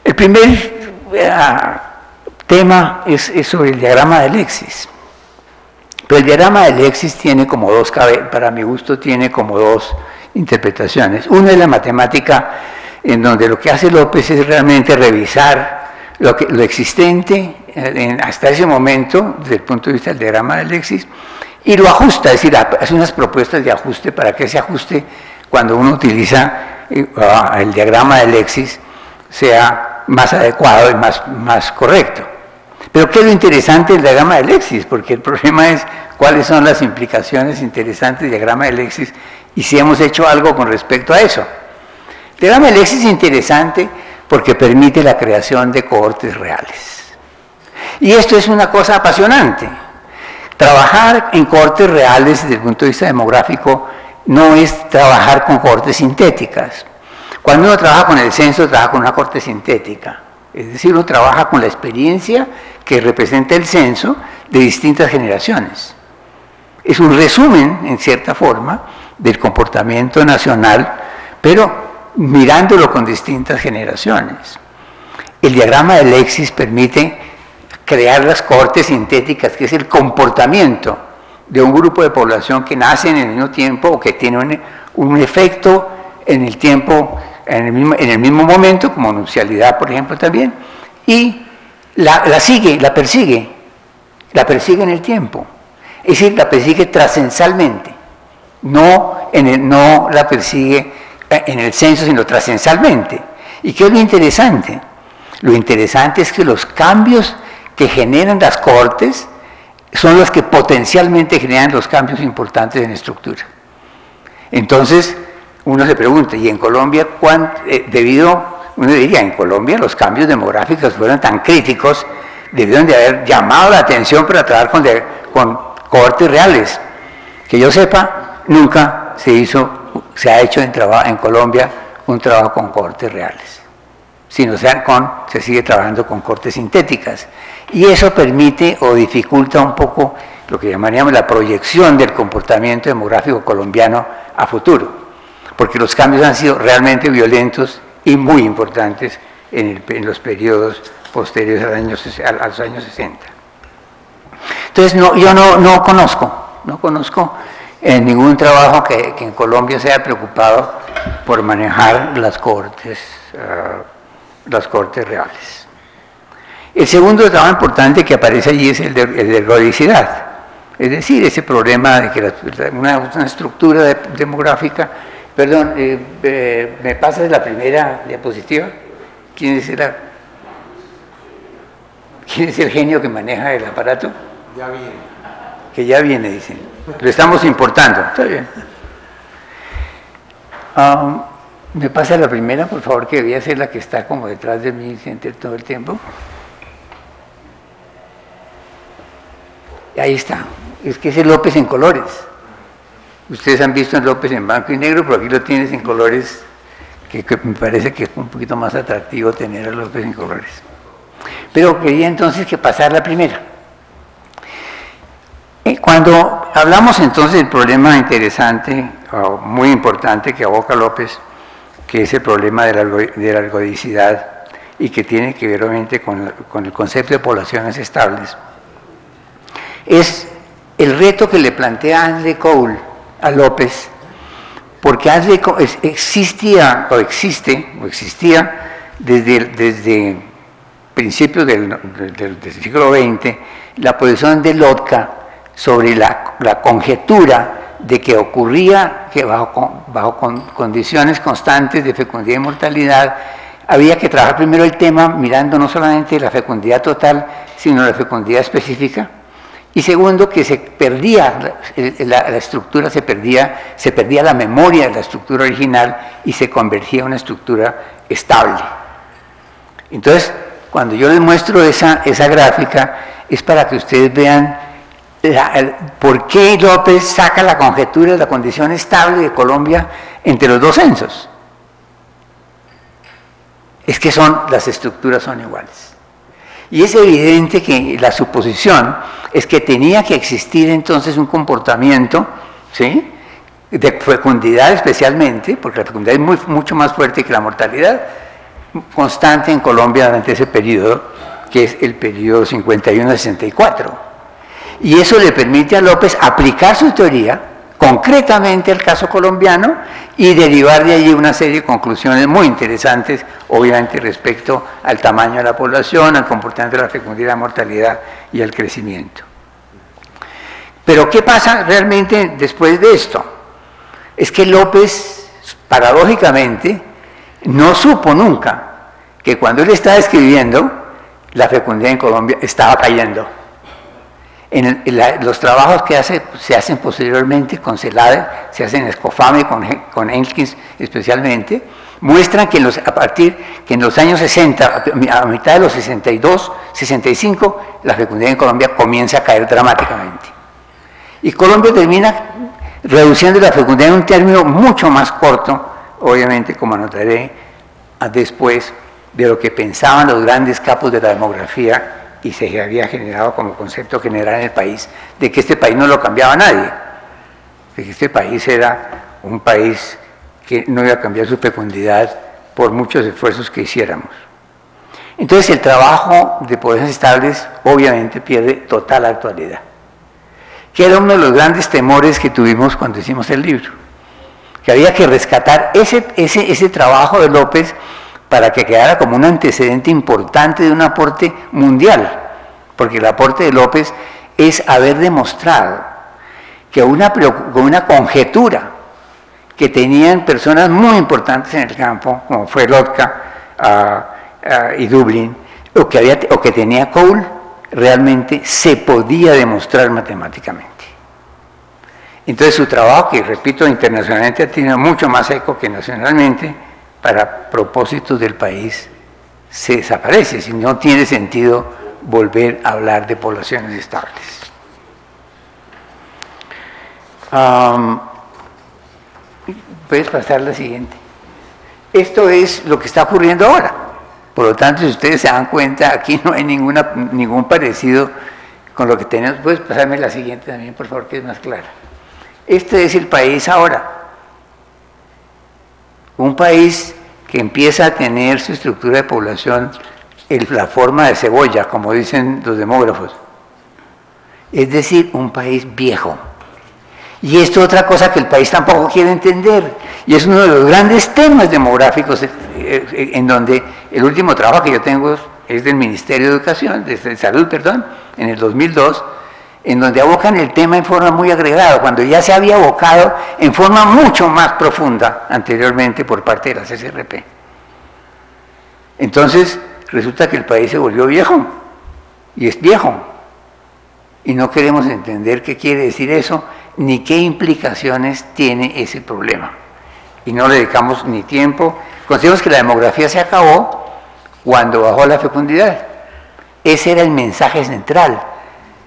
El primer tema es sobre el diagrama de Alexis. Pero el diagrama de Alexis tiene como para mi gusto, tiene como dos interpretaciones. Una es la matemática, en donde lo que hace López es realmente revisar lo existente hasta ese momento, desde el punto de vista del diagrama de Alexis, y lo ajusta, es decir, hace unas propuestas de ajuste para que ese ajuste, cuando uno utiliza el diagrama de Alexis, sea más adecuado y más correcto. Pero ¿qué es lo interesante del diagrama de Alexis? Porque el problema es cuáles son las implicaciones interesantes del diagrama de Alexis y si hemos hecho algo con respecto a eso. El diagrama de Alexis es interesante porque permite la creación de cohortes reales. Y esto es una cosa apasionante. Trabajar en cohortes reales desde el punto de vista demográfico no es trabajar con cohortes sintéticas. Cuando uno trabaja con el censo, trabaja con una cohorte sintética. Es decir, uno trabaja con la experiencia que representa el censo de distintas generaciones. Es un resumen, en cierta forma, del comportamiento nacional, pero mirándolo con distintas generaciones. El diagrama de Alexis permite crear las cohortes sintéticas, que es el comportamiento de un grupo de población que nace en el mismo tiempo o que tiene un efecto en el tiempo, en el mismo momento, como nupcialidad, por ejemplo, también, y la persigue en el tiempo. Es decir, la persigue trascensalmente, no la persigue en el censo, sino trascensalmente. ¿Y qué es lo interesante? Lo interesante es que los cambios que generan las cohortes son los que potencialmente generan los cambios importantes en estructura. Entonces, uno se pregunta, ¿y en Colombia uno diría, en Colombia los cambios demográficos fueron tan críticos, debieron de haber llamado la atención para trabajar con cohortes reales? Que yo sepa, nunca se ha hecho en Colombia un trabajo con cohortes reales, sino se sigue trabajando con cohortes sintéticas. Y eso permite o dificulta un poco lo que llamaríamos la proyección del comportamiento demográfico colombiano a futuro, porque los cambios han sido realmente violentos y muy importantes en los periodos posteriores a los años 60. Entonces, yo no conozco ningún trabajo que en Colombia se haya preocupado por manejar las cohortes reales. El segundo trabajo importante que aparece allí es el de ergodicidad, es decir, ese problema de que una estructura demográfica. Perdón, ¿me pasas la primera diapositiva? ¿Quién es el genio que maneja el aparato? Ya viene. Que ya viene, dicen. Lo estamos importando. Está bien. ¿Me pasa la primera, por favor, que debía ser la que está como detrás de mí todo el tiempo? Ahí está. Es que ese López en colores. Ustedes han visto en López en blanco y negro, pero aquí lo tienes en colores, que me parece que es un poquito más atractivo tener a López en colores. Pero quería entonces que pasara la primera. Cuando hablamos entonces del problema interesante, o muy importante que aboca López, que es el problema de la ergodicidad y que tiene que ver obviamente con el concepto de poblaciones estables, es el reto que le plantea André Cole a López, porque André Cole existía desde principios del siglo XX la posición de Lotka sobre la conjetura de que ocurría que bajo condiciones constantes de fecundidad y mortalidad había que trabajar primero el tema mirando no solamente la fecundidad total, sino la fecundidad específica. Y segundo, que se perdía la estructura, se perdía la memoria de la estructura original y se convergía en una estructura estable. Entonces, cuando yo les muestro esa gráfica, es para que ustedes vean por qué López saca la conjetura de la condición estable de Colombia entre los dos censos. Es que las estructuras son iguales. Y es evidente que la suposición es que tenía que existir entonces un comportamiento, ¿sí?, de fecundidad especialmente, porque la fecundidad es mucho más fuerte que la mortalidad, constante en Colombia durante ese periodo, que es el periodo 51-64. Y eso le permite a López aplicar su teoría concretamente al caso colombiano y derivar de allí una serie de conclusiones muy interesantes, obviamente respecto al tamaño de la población, al comportamiento de la fecundidad, la mortalidad y al crecimiento. Pero ¿qué pasa realmente después de esto? Es que López, paradójicamente, no supo nunca que cuando él estaba escribiendo, la fecundidad en Colombia estaba cayendo. Los trabajos que se hacen posteriormente con CELADE, se hacen en Escofame, con Elkins especialmente, muestran que en los años 60, a mitad de los 62, 65, la fecundidad en Colombia comienza a caer dramáticamente. Y Colombia termina reduciendo la fecundidad en un término mucho más corto, obviamente, como anotaré después, de lo que pensaban los grandes capos de la demografía y se había generado como concepto general en el país, de que este país no lo cambiaba nadie, de que este país era un país que no iba a cambiar su fecundidad por muchos esfuerzos que hiciéramos. Entonces el trabajo de poblaciones estables obviamente pierde total actualidad, que era uno de los grandes temores que tuvimos cuando hicimos el libro, que había que rescatar ese trabajo de López para que quedara como un antecedente importante de un aporte mundial, porque el aporte de López es haber demostrado que una conjetura que tenían personas muy importantes en el campo, como fue Lotka y Dublin, o que tenía Cole, realmente se podía demostrar matemáticamente. Entonces su trabajo, que repito, internacionalmente ha tenido mucho más eco que nacionalmente, para propósitos del país se desaparece, si no tiene sentido volver a hablar de poblaciones estables. Puedes pasar la siguiente. Esto es lo que está ocurriendo ahora. Por lo tanto, si ustedes se dan cuenta, aquí no hay ningún parecido con lo que tenemos. Puedes pasarme la siguiente también, por favor, que es más clara. Este es el país ahora. Un país que empieza a tener su estructura de población en la forma de cebolla, como dicen los demógrafos. Es decir, un país viejo. Y esto es otra cosa que el país tampoco quiere entender. Y es uno de los grandes temas demográficos en donde el último trabajo que yo tengo es del Ministerio de Educación, de Salud, perdón, en el 2002, en donde abocan el tema en forma muy agregada, cuando ya se había abocado en forma mucho más profunda anteriormente por parte de la CCRP. Entonces, resulta que el país se volvió viejo, y es viejo, y no queremos entender qué quiere decir eso, ni qué implicaciones tiene ese problema. Y no le dedicamos ni tiempo. Consideramos que la demografía se acabó cuando bajó la fecundidad. Ese era el mensaje central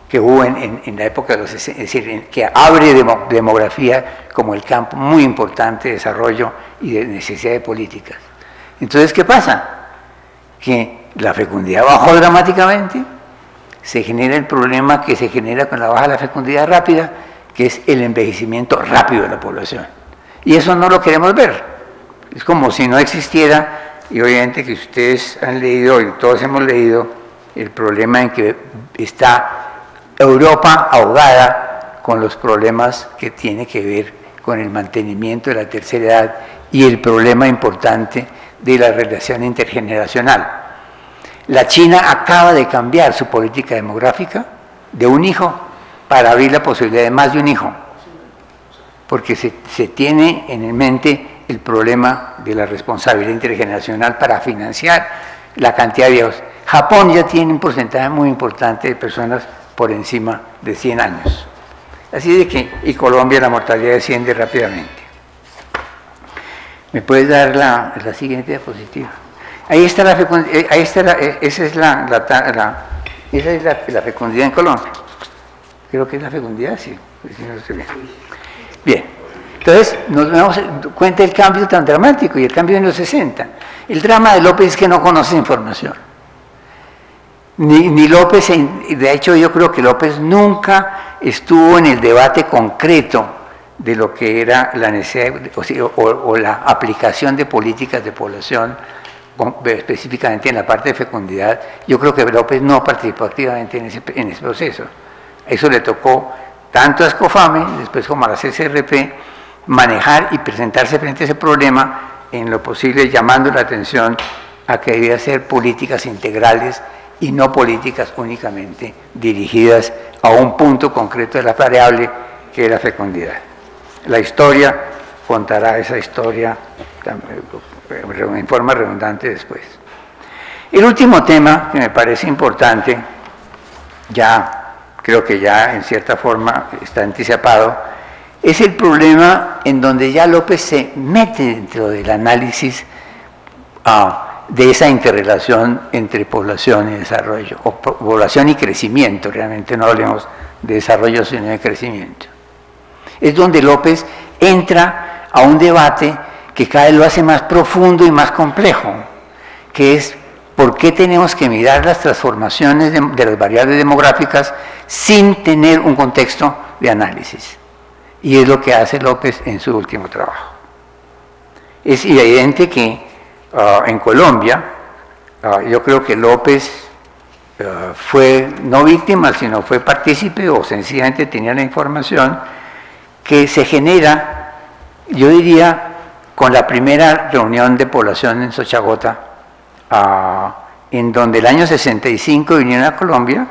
que hubo en la época de los 60, es decir, que abre demografía como el campo muy importante de desarrollo y de necesidad de políticas. Entonces, ¿qué pasa? Que la fecundidad bajó dramáticamente, se genera el problema que se genera con la baja de la fecundidad rápida, que es el envejecimiento rápido de la población. Y eso no lo queremos ver. Es como si no existiera, y obviamente que ustedes han leído, y todos hemos leído, el problema en que está Europa ahogada con los problemas que tiene que ver con el mantenimiento de la tercera edad y el problema importante de la relación intergeneracional. La China acaba de cambiar su política demográfica de un hijo para abrir la posibilidad de más de un hijo, porque se tiene en mente el problema de la responsabilidad intergeneracional para financiar la cantidad de viejos. Japón ya tiene un porcentaje muy importante de personas por encima de 100 años. Así de que, y Colombia la mortalidad desciende rápidamente. ¿Me puedes dar la siguiente diapositiva? Ahí está la fecundidad, esa es la fecundidad en Colombia. Creo que es la fecundidad, sí. Bien, entonces nos damos cuenta del cambio tan dramático y el cambio en los 60. El drama de López es que no conoce información. Ni López, de hecho yo creo que López nunca estuvo en el debate concreto de lo que era la necesidad o la aplicación de políticas de población, específicamente en la parte de fecundidad. Yo creo que López no participó activamente en ese proceso. Eso le tocó tanto a Escofame, después como a la CCRP, manejar y presentarse frente a ese problema en lo posible, llamando la atención a que debía ser políticas integrales y no políticas únicamente dirigidas a un punto concreto de la variable que es la fecundidad. La historia contará esa historia en forma redundante después. El último tema que me parece importante, ya creo que ya en cierta forma está anticipado, es el problema en donde ya López se mete dentro del análisis de esa interrelación entre población y desarrollo, o población y crecimiento, realmente no hablemos de desarrollo sino de crecimiento. Es donde López entra a un debate que cada vez lo hace más profundo y más complejo, que es por qué tenemos que mirar las transformaciones de las variables demográficas sin tener un contexto de análisis. Y es lo que hace López en su último trabajo. Es evidente que en Colombia, yo creo que López fue no víctima, sino fue partícipe o sencillamente tenía la información que se genera, yo diría, con la primera reunión de población en Sochagota, en donde el año 65 vinieron a Colombia,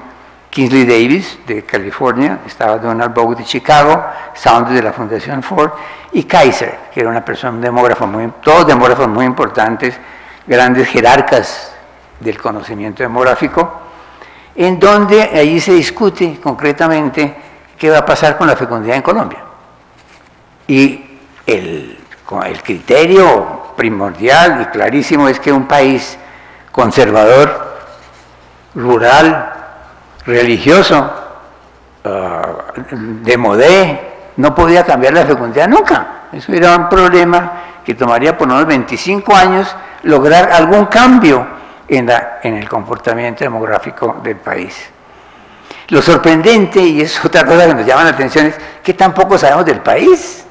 Kingsley Davis de California, estaba Donald Bogue de Chicago, Saunders de la Fundación Ford, y Kaiser, que era una persona, un demógrafo todos demógrafos muy importantes, grandes jerarcas del conocimiento demográfico, en donde allí se discute concretamente qué va a pasar con la fecundidad en Colombia. Y el criterio primordial y clarísimo es que un país conservador, rural, religioso, de modé, no podía cambiar la fecundidad nunca. Eso era un problema que tomaría por unos 25 años lograr algún cambio en el comportamiento demográfico del país. Lo sorprendente, y es otra cosa que nos llama la atención, es que tampoco sabemos del país.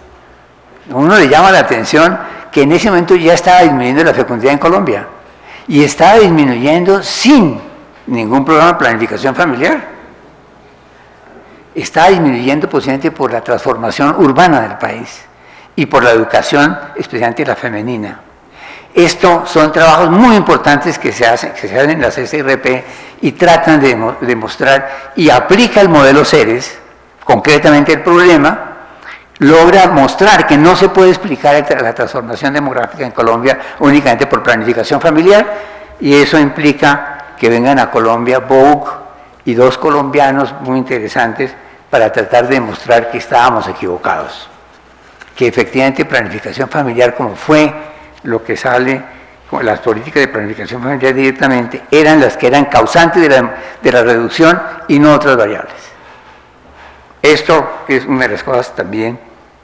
A uno le llama la atención que en ese momento ya estaba disminuyendo la fecundidad en Colombia, y estaba disminuyendo sin ningún programa de planificación familiar. Está disminuyendo posiblemente por la transformación urbana del país y por la educación, especialmente la femenina. Estos son trabajos muy importantes que se hacen en la CCRP y tratan de demostrar y aplica el modelo CERES, concretamente el problema, logra mostrar que no se puede explicar la transformación demográfica en Colombia únicamente por planificación familiar, y eso implica que vengan a Colombia Bogue y dos colombianos muy interesantes para tratar de demostrar que estábamos equivocados, que efectivamente planificación familiar, como fue lo que sale, las políticas de planificación familiar directamente, eran las que eran causantes de la reducción y no otras variables. Esto es una de las cosas también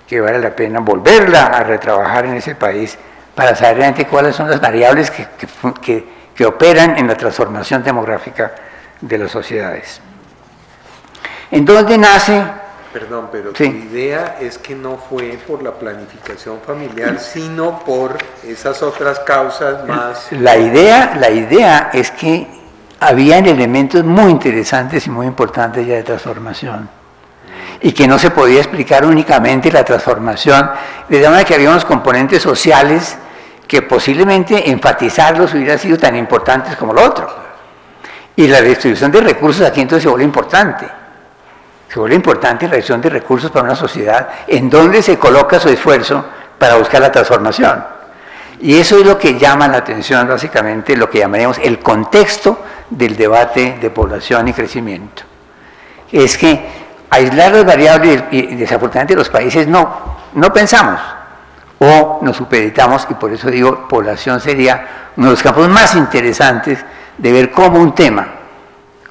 que vale la pena volverla a retrabajar en ese país para saber realmente cuáles son las variables que operan en la transformación demográfica de las sociedades. ¿En dónde nace? Perdón, pero sí. Tu idea es que no fue por la planificación familiar, sino por esas otras causas más... La idea es que habían elementos muy interesantes y muy importantes ya de transformación, y que no se podía explicar únicamente la transformación, de manera que había unos componentes sociales que posiblemente enfatizarlos hubiera sido tan importantes como lo otro. Y la distribución de recursos aquí entonces se vuelve importante. Se vuelve importante la distribución de recursos para una sociedad en donde se coloca su esfuerzo para buscar la transformación. Y eso es lo que llama la atención, básicamente, lo que llamaríamos el contexto del debate de población y crecimiento. Es que aislar las variables, y desafortunadamente los países no pensamos, o nos supeditamos, y por eso digo, población sería uno de los campos más interesantes de ver cómo un tema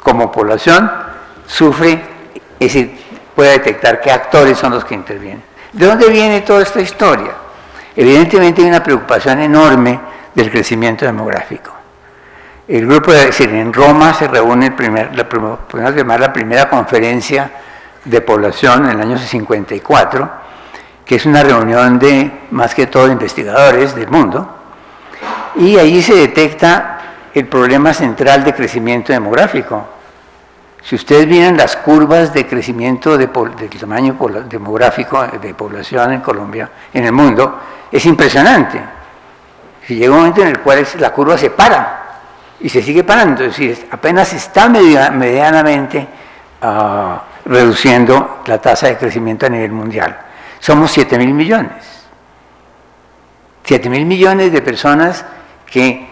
como población sufre, es decir, puede detectar qué actores son los que intervienen. ¿De dónde viene toda esta historia? Evidentemente hay una preocupación enorme del crecimiento demográfico. El grupo, es decir, en Roma se reúne podemos llamar la primera conferencia de población en el año 54, que es una reunión de, más que todo, investigadores del mundo, y allí se detecta el problema central de crecimiento demográfico. Si ustedes miran las curvas de crecimiento del tamaño demográfico de población en Colombia, en el mundo, es impresionante. Si llega un momento en el cual la curva se para y se sigue parando, es decir, apenas está medianamente reduciendo la tasa de crecimiento a nivel mundial. Somos 7.000 millones. 7.000 millones de personas que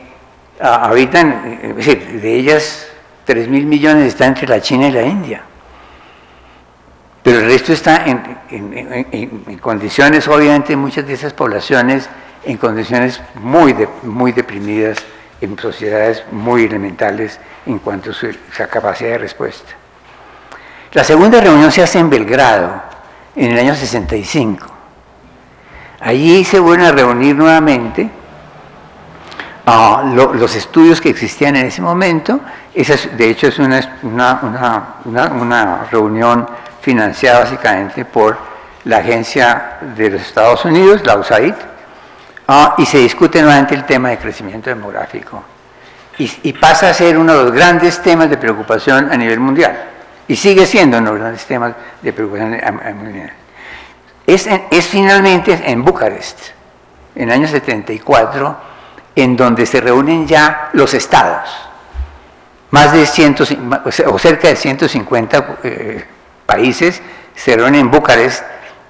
habitan, es decir, de ellas 3.000 millones están entre la China y la India. Pero el resto está en condiciones, obviamente, muchas de esas poblaciones en condiciones muy deprimidas, en sociedades muy elementales en cuanto a su capacidad de respuesta. La segunda reunión se hace en Belgrado, en el año 65. Allí se vuelven a reunir nuevamente los estudios que existían en ese momento. De hecho, es una reunión financiada básicamente por la Agencia de los Estados Unidos, la USAID, y se discute nuevamente el tema de crecimiento demográfico. Y pasa a ser uno de los grandes temas de preocupación a nivel mundial. Y sigue siendo uno de los grandes temas de preocupación a nivel mundial. Es finalmente en Bucarest, en el año 74, en donde se reúnen ya los estados. Más de cerca de 150 países se reúnen en Bucarest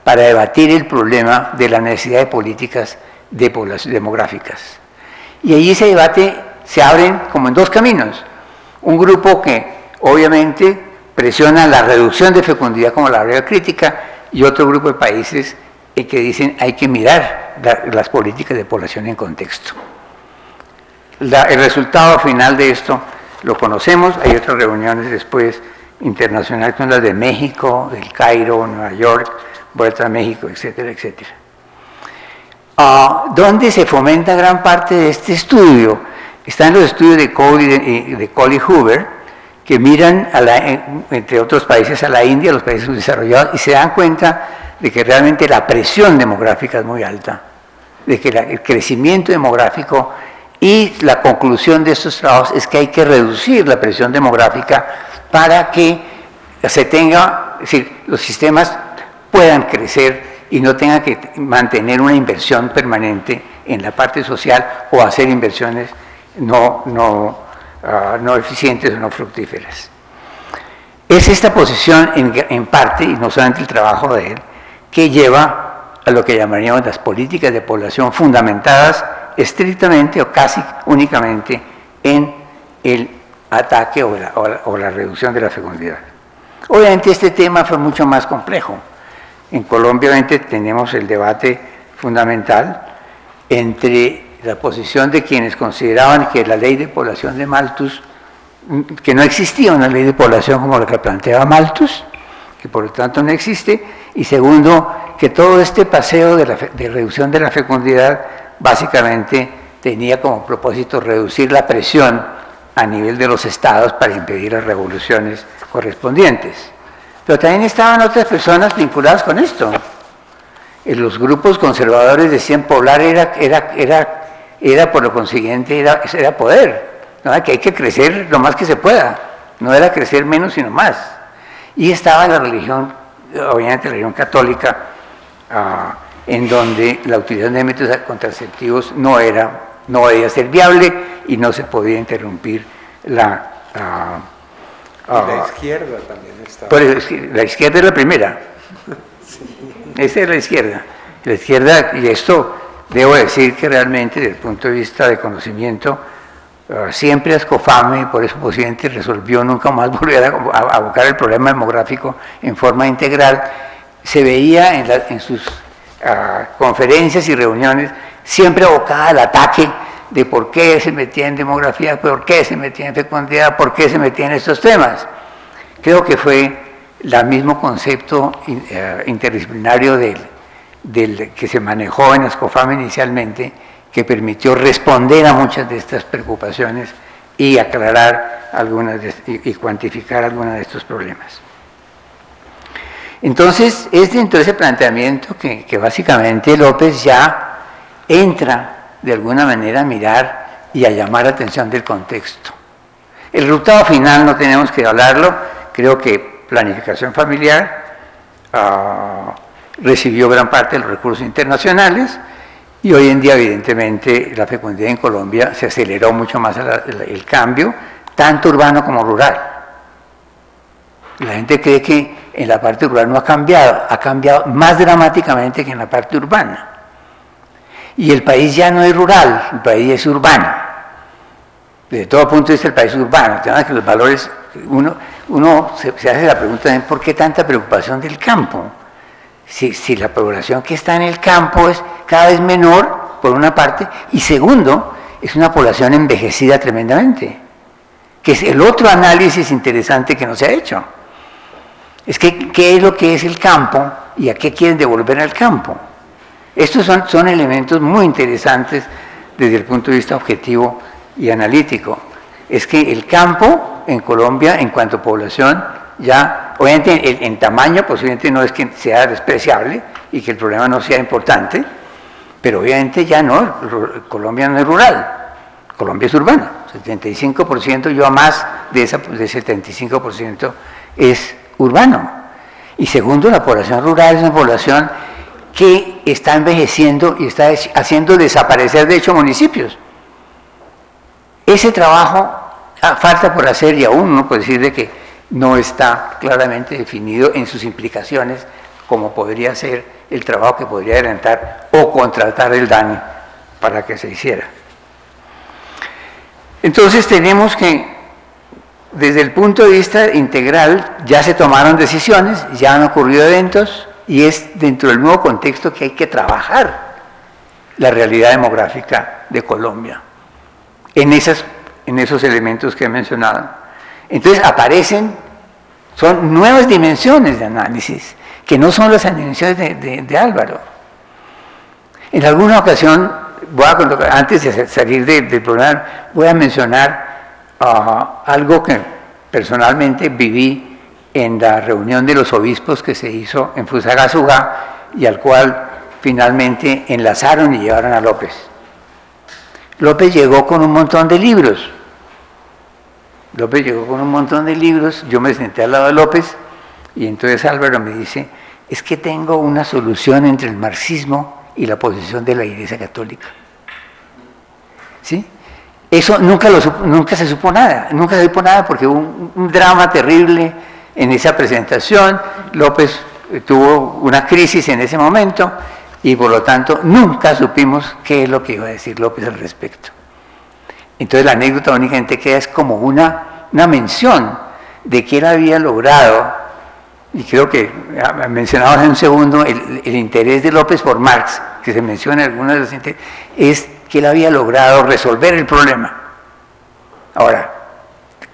para debatir el problema de la necesidad de políticas demográficas. Y allí se abren como en dos caminos. Un grupo que obviamente presiona la reducción de fecundidad como la variable crítica, y otro grupo de países que dicen hay que mirar las políticas de población en contexto. El resultado final de esto lo conocemos, hay otras reuniones después internacionales, como las de México, del Cairo, Nueva York, Vuelta a México, etcétera, etcétera. Donde se fomenta gran parte de este estudio, están los estudios de Cole y Hoover, que miran, entre otros países, a la India, a los países subdesarrollados, y se dan cuenta de que realmente la presión demográfica es muy alta, de que el crecimiento demográfico, y la conclusión de estos trabajos es que hay que reducir la presión demográfica para que se tenga, es decir, los sistemas puedan crecer y no tengan que mantener una inversión permanente en la parte social o hacer inversiones no eficientes o no fructíferas. Es esta posición en parte, y no solamente el trabajo de él, que lleva a lo que llamaríamos las políticas de población fundamentadas estrictamente o casi únicamente en el ataque o la reducción de la fecundidad. Obviamente este tema fue mucho más complejo. En Colombia obviamente tenemos el debate fundamental entre la posición de quienes consideraban que la ley de población de Malthus, que no existía una ley de población como la que planteaba Malthus, que por lo tanto no existe, y segundo, que todo este paseo de reducción de la fecundidad básicamente tenía como propósito reducir la presión a nivel de los estados para impedir las revoluciones correspondientes. Pero también estaban otras personas vinculadas con esto. Los grupos conservadores decían poblar era por lo consiguiente, era poder, ¿no? Que hay que crecer lo más que se pueda, no era crecer menos sino más. Y estaba la religión, obviamente la religión católica, en donde la utilización de métodos contraceptivos no debía ser viable y no se podía interrumpir la izquierda también estaba. La izquierda es la primera. Sí. Esa es la izquierda. La izquierda, y esto debo decir que realmente desde el punto de vista de conocimiento, siempre Ascofame, por eso posiblemente resolvió nunca más volver a abocar el problema demográfico en forma integral, se veía en sus conferencias y reuniones siempre abocada al ataque de por qué se metía en demografía, por qué se metía en fecundidad, por qué se metía en estos temas. Creo que fue el mismo concepto interdisciplinario del que se manejó en Ascofame inicialmente, que permitió responder a muchas de estas preocupaciones y aclarar y cuantificar algunos de estos problemas. Entonces, es dentro de ese planteamiento que básicamente López ya entra de alguna manera a mirar y a llamar la atención del contexto. El resultado final, no tenemos que hablarlo, creo que planificación familiar recibió gran parte de los recursos internacionales y hoy en día evidentemente la fecundidad en Colombia se aceleró mucho más el cambio, tanto urbano como rural. La gente cree que en la parte rural no ha cambiado más dramáticamente que en la parte urbana. Y el país ya no es rural, el país es urbano. Desde todo punto de vista el país es urbano. El tema es que los valores, uno se hace la pregunta de ¿por qué tanta preocupación del campo? Si la población que está en el campo es cada vez menor, por una parte, y segundo, es una población envejecida tremendamente, que es el otro análisis interesante que no se ha hecho. Es que, ¿qué es lo que es el campo y a qué quieren devolver al campo? Estos son elementos muy interesantes desde el punto de vista objetivo y analítico. Es que el campo en Colombia, en cuanto a población, ya, obviamente en tamaño posiblemente no es que sea despreciable y que el problema no sea importante, pero obviamente ya no, Colombia no es rural, Colombia es urbana, 75%, yo a más de ese 75% es urbano. Y segundo, la población rural es una población que está envejeciendo y está haciendo desaparecer, de hecho, municipios. Ese trabajo falta por hacer y aún no puede decir de que no está claramente definido en sus implicaciones, como podría ser el trabajo que podría adelantar o contratar el DANE para que se hiciera. Entonces tenemos que, desde el punto de vista integral, ya se tomaron decisiones, ya han ocurrido eventos, y es dentro del nuevo contexto que hay que trabajar la realidad demográfica de Colombia, en esos elementos que he mencionado. Entonces son nuevas dimensiones de análisis, que no son las dimensiones de Álvaro. En alguna ocasión, antes de salir del programa, voy a mencionar algo que personalmente viví en la reunión de los obispos que se hizo en Fusagasugá y al cual finalmente enlazaron y llevaron a López. López llegó con un montón de libros. Yo me senté al lado de López y entonces Álvaro me dice, es que tengo una solución entre el marxismo y la posición de la Iglesia Católica. ¿Sí? Eso nunca se supo nada porque hubo un drama terrible en esa presentación. López tuvo una crisis en ese momento y por lo tanto nunca supimos qué es lo que iba a decir López al respecto. Entonces la anécdota únicamente queda es como una mención de que él había logrado, y creo que mencionamos en un segundo el interés de López por Marx, que se menciona en algunos de los intereses, es que él había logrado resolver el problema. Ahora,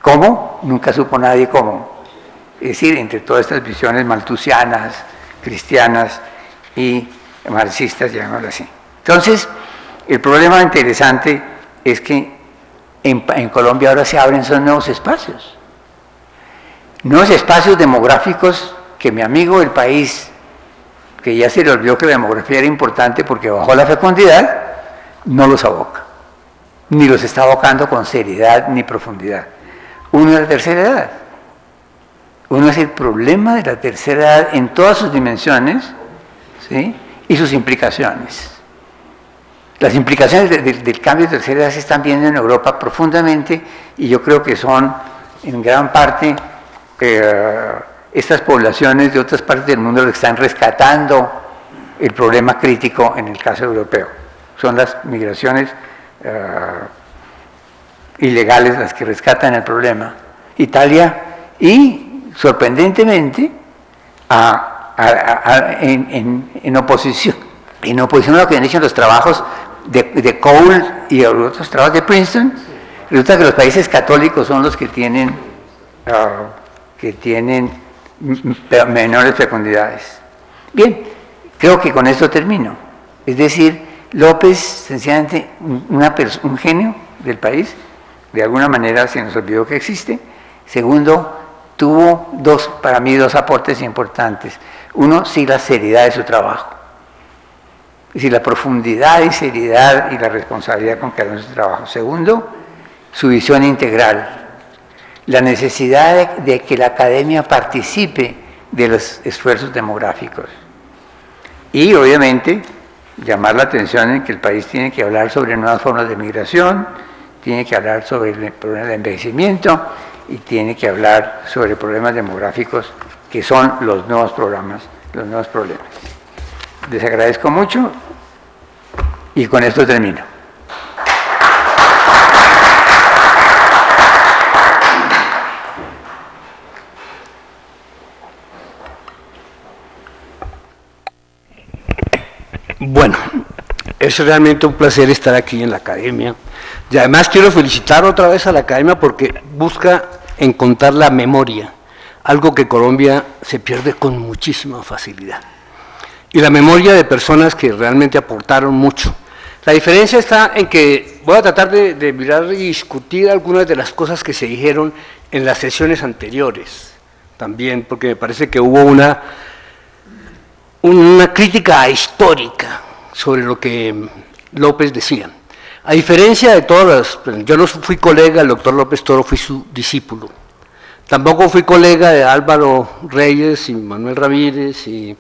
¿cómo? Nunca supo nadie cómo. Es decir, entre todas estas visiones malthusianas, cristianas y marxistas, llamémoslo así. Entonces, el problema interesante es que en Colombia ahora se abren esos nuevos espacios demográficos que mi amigo del país, que ya se le olvidó que la demografía era importante porque bajó la fecundidad, no los aboca, ni los está abocando con seriedad ni profundidad. Uno es la tercera edad. Uno es el problema de la tercera edad en todas sus dimensiones, ¿sí? Y sus implicaciones. Las implicaciones del cambio de tercera edad se están viendo en Europa profundamente y yo creo que son en gran parte estas poblaciones de otras partes del mundo las que están rescatando el problema crítico en el caso europeo. Son las migraciones ilegales las que rescatan el problema. Italia y, sorprendentemente, en oposición a lo que han hecho los trabajos de Cole y otros trabajos de Princeton, resulta que los países católicos son los que tienen menores fecundidades. Bien, creo que con esto termino. Es decir, López, sencillamente, un genio del país, de alguna manera se nos olvidó que existe. Segundo, tuvo para mí dos aportes importantes. Uno, sí, la seriedad de su trabajo. Es decir, la profundidad y seriedad y la responsabilidad con que hace su trabajo. Segundo, su visión integral. la necesidad de que la academia participe de los esfuerzos demográficos. Y obviamente llamar la atención en que el país tiene que hablar sobre nuevas formas de migración, tiene que hablar sobre el problema del envejecimiento y tiene que hablar sobre problemas demográficos que son los nuevos programas, los nuevos problemas. Les agradezco mucho y con esto termino. Bueno, es realmente un placer estar aquí en la academia y además quiero felicitar otra vez a la academia porque busca encontrar la memoria, algo que Colombia se pierde con muchísima facilidad, y la memoria de personas que realmente aportaron mucho. La diferencia está en que voy a tratar de mirar y discutir algunas de las cosas que se dijeron en las sesiones anteriores también, porque me parece que hubo una crítica histórica sobre lo que López decía. A diferencia de todas las, yo no fui colega del doctor López Toro, fui su discípulo. Tampoco fui colega de Álvaro Reyes y Manuel Ramírez y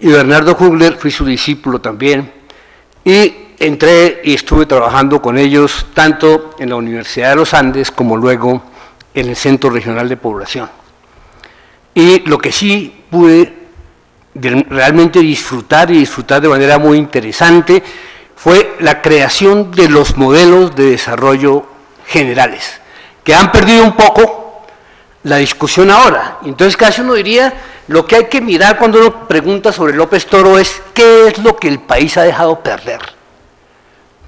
Bernardo Jugler, fui su discípulo también. Y entré y estuve trabajando con ellos tanto en la Universidad de los Andes como luego en el Centro Regional de Población. Y lo que sí pude realmente disfrutar de manera muy interesante fue la creación de los modelos de desarrollo generales, que han perdido un poco la discusión ahora. Entonces casi uno diría, lo que hay que mirar cuando uno pregunta sobre López Toro es qué es lo que el país ha dejado perder,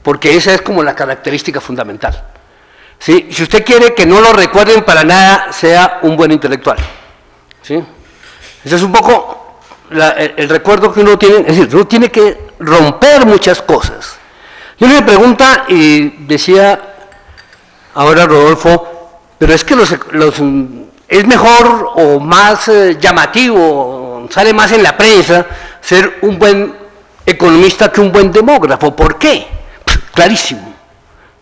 porque esa es como la característica fundamental. ¿Sí? Si usted quiere que no lo recuerden para nada, sea un buen intelectual. ¿Sí? Ese es un poco el recuerdo que uno tiene, es decir, uno tiene que romper muchas cosas. Y uno me pregunta, y decía ahora Rodolfo, pero es que es mejor o más llamativo, sale más en la prensa, ser un buen economista que un buen demógrafo. ¿Por qué? Pues, clarísimo.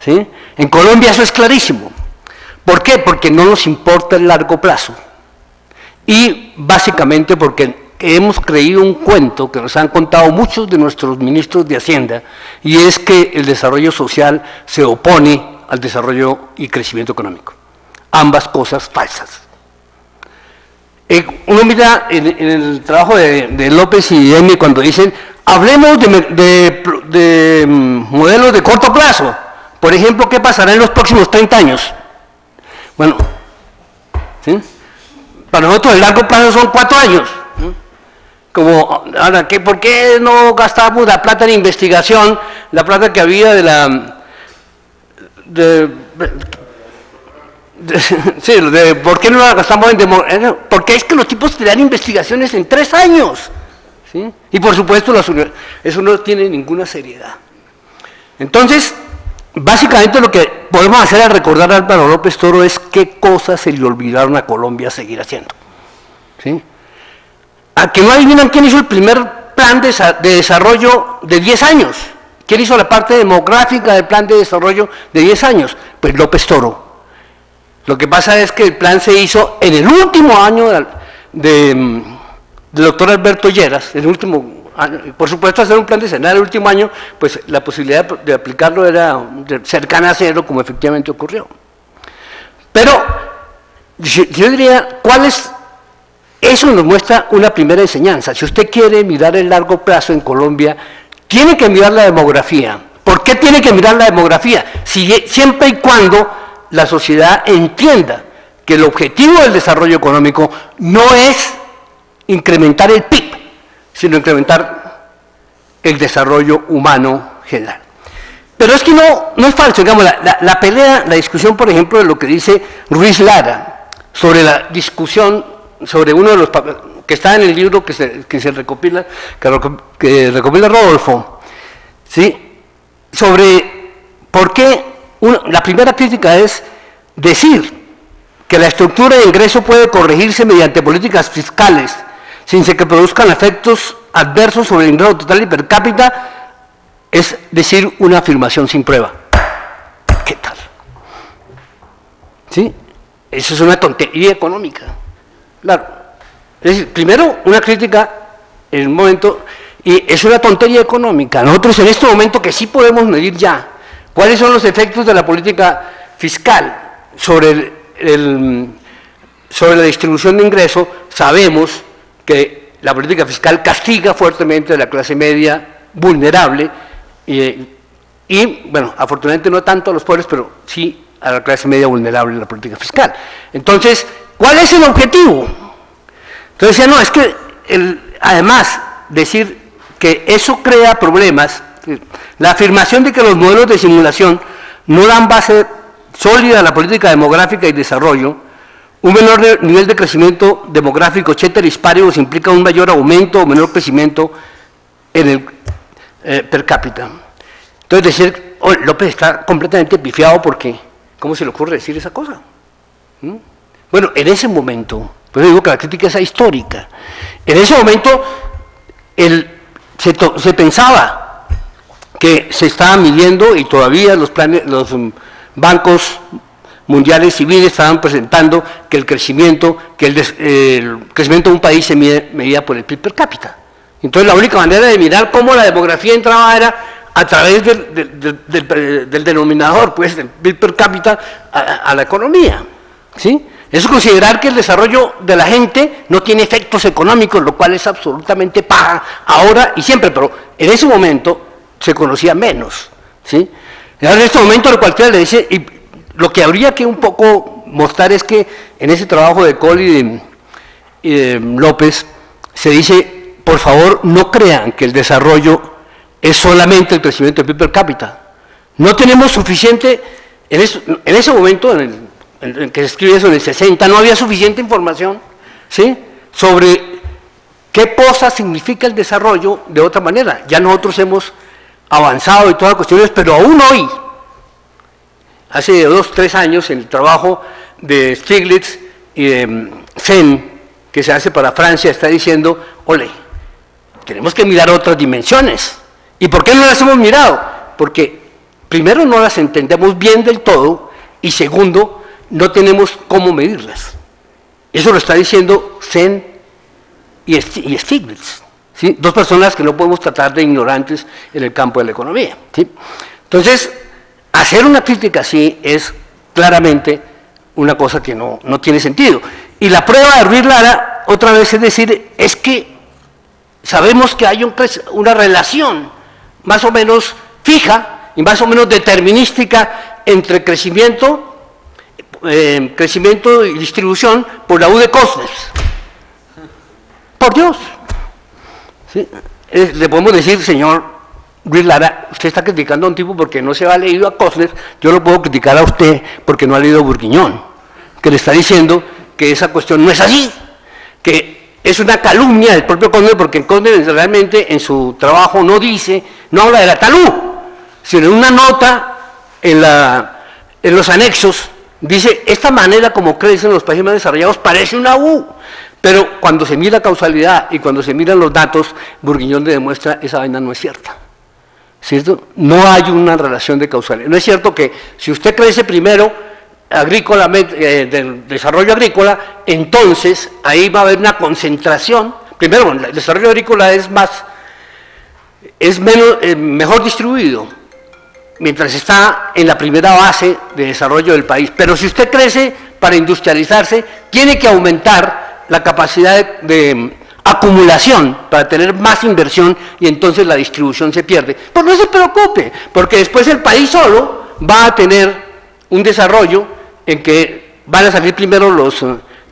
¿Sí? En Colombia eso es clarísimo. ¿Por qué? Porque no nos importa el largo plazo. Y básicamente porque hemos creído un cuento que nos han contado muchos de nuestros ministros de Hacienda, y es que el desarrollo social se opone al desarrollo y crecimiento económico. Ambas cosas falsas. Uno mira en el trabajo de López y Emi cuando dicen, hablemos de modelos de corto plazo. Por ejemplo, ¿qué pasará en los próximos 30 años? Bueno, ¿sí? Para nosotros el largo plazo son 4 años. Como, ahora, ¿por qué no gastamos la plata en investigación, la plata que había ¿por qué no la gastamos en demografía? Porque es que los tipos te dan investigaciones en 3 años. ¿Sí? Y por supuesto, eso no tiene ninguna seriedad. Entonces, básicamente lo que podemos hacer al recordar a Álvaro López Toro es qué cosas se le olvidaron a Colombia seguir haciendo. ¿Sí? A que no adivinan quién hizo el primer plan de desarrollo de 10 años. ¿Quién hizo la parte demográfica del plan de desarrollo de 10 años? Pues López Toro. Lo que pasa es que el plan se hizo en el último año del doctor Alberto Lleras, el último año. Por supuesto, hacer un plan de Senado el último año, pues la posibilidad de aplicarlo era cercana a cero, como efectivamente ocurrió. Pero yo diría, eso nos muestra una primera enseñanza. Si usted quiere mirar el largo plazo en Colombia, tiene que mirar la demografía. ¿Por qué tiene que mirar la demografía? Siempre y cuando la sociedad entienda que el objetivo del desarrollo económico no es incrementar el PIB, sino incrementar el desarrollo humano general. Pero es que no es falso, digamos, la pelea, la discusión, por ejemplo, de lo que dice Ruiz Lara, sobre la discusión sobre uno de los que está en el libro que recopila Rodolfo, ¿sí? Sobre por qué la primera crítica es decir que la estructura de ingreso puede corregirse mediante políticas fiscales sin que produzcan efectos adversos sobre el ingreso total y per cápita, es decir una afirmación sin prueba. ¿Qué tal? ¿Sí? eso es una tontería económica. Claro. Es decir, primero, una crítica en un momento, y es una tontería económica. Nosotros en este momento que sí podemos medir ya cuáles son los efectos de la política fiscal sobre sobre la distribución de ingresos, sabemos que la política fiscal castiga fuertemente a la clase media vulnerable y, bueno, afortunadamente no tanto a los pobres, pero sí a la clase media vulnerable en la política fiscal. Entonces, ¿cuál es el objetivo? Entonces decía, no, es que además decir que eso crea problemas, la afirmación de que los modelos de simulación no dan base sólida a la política demográfica y desarrollo, un menor nivel de crecimiento demográfico, ceteris paribus, implica un mayor aumento o menor crecimiento en el per cápita. Entonces decir, oh, López está completamente pifiado porque, ¿cómo se le ocurre decir esa cosa? Bueno, en ese momento, pues digo que la crítica es ahistórica, en ese momento se pensaba que se estaba midiendo y todavía los bancos mundiales civiles estaban presentando que el crecimiento de un país se medía por el PIB per cápita. Entonces la única manera de mirar cómo la demografía entraba era a través del denominador, pues, del PIB per cápita a la economía, ¿sí? Eso es considerar que el desarrollo de la gente no tiene efectos económicos, lo cual es absolutamente paja ahora y siempre, pero en ese momento se conocía menos, ¿sí? En este momento cualquiera le dice, y lo que habría que un poco mostrar es que en ese trabajo de Kohl y de López se dice, por favor, no crean que el desarrollo es solamente el crecimiento del PIB per cápita. No tenemos suficiente, en ese momento, en que se escribe eso en el 60, no había suficiente información, ¿sí?, sobre qué cosa significa el desarrollo de otra manera. Ya nosotros hemos avanzado y todas las cuestiones, pero aún hoy, hace 2 o 3 años, en el trabajo de Stiglitz y de Sen, que se hace para Francia, está diciendo, ole, tenemos que mirar otras dimensiones. ¿Y por qué no las hemos mirado? Porque primero no las entendemos bien del todo y segundo, no tenemos cómo medirlas. Eso lo está diciendo Sen y Stiglitz, ¿sí? 2 personas que no podemos tratar de ignorantes en el campo de la economía, ¿sí? Entonces, hacer una crítica así es claramente una cosa que no tiene sentido. Y la prueba de Ruiz Lara, otra vez, es decir, es que sabemos que hay una relación más o menos fija y más o menos determinística entre crecimiento y distribución por la U de Kostner. Por Dios. ¿Sí? Le podemos decir, señor Ruiz Lara, usted está criticando a un tipo porque no se ha leído a Kostner, yo lo puedo criticar a usted porque no ha leído a Bourguignon, que le está diciendo que esa cuestión no es así, que es una calumnia del propio Kostner, porque Kostner realmente en su trabajo no habla de la talud, sino en una nota en los anexos, dice, esta manera como crecen los países más desarrollados parece una U, pero cuando se mira causalidad y cuando se miran los datos, Bourguignon le demuestra esa vaina no es cierta, ¿cierto? No hay una relación de causalidad. No es cierto que si usted crece primero del desarrollo agrícola, entonces ahí va a haber una concentración. Primero, el desarrollo agrícola es mejor distribuido, mientras está en la primera base de desarrollo del país. Pero si usted crece para industrializarse, tiene que aumentar la capacidad de acumulación para tener más inversión y entonces la distribución se pierde. Pues no se preocupe, porque después el país solo va a tener un desarrollo en que van a salir primero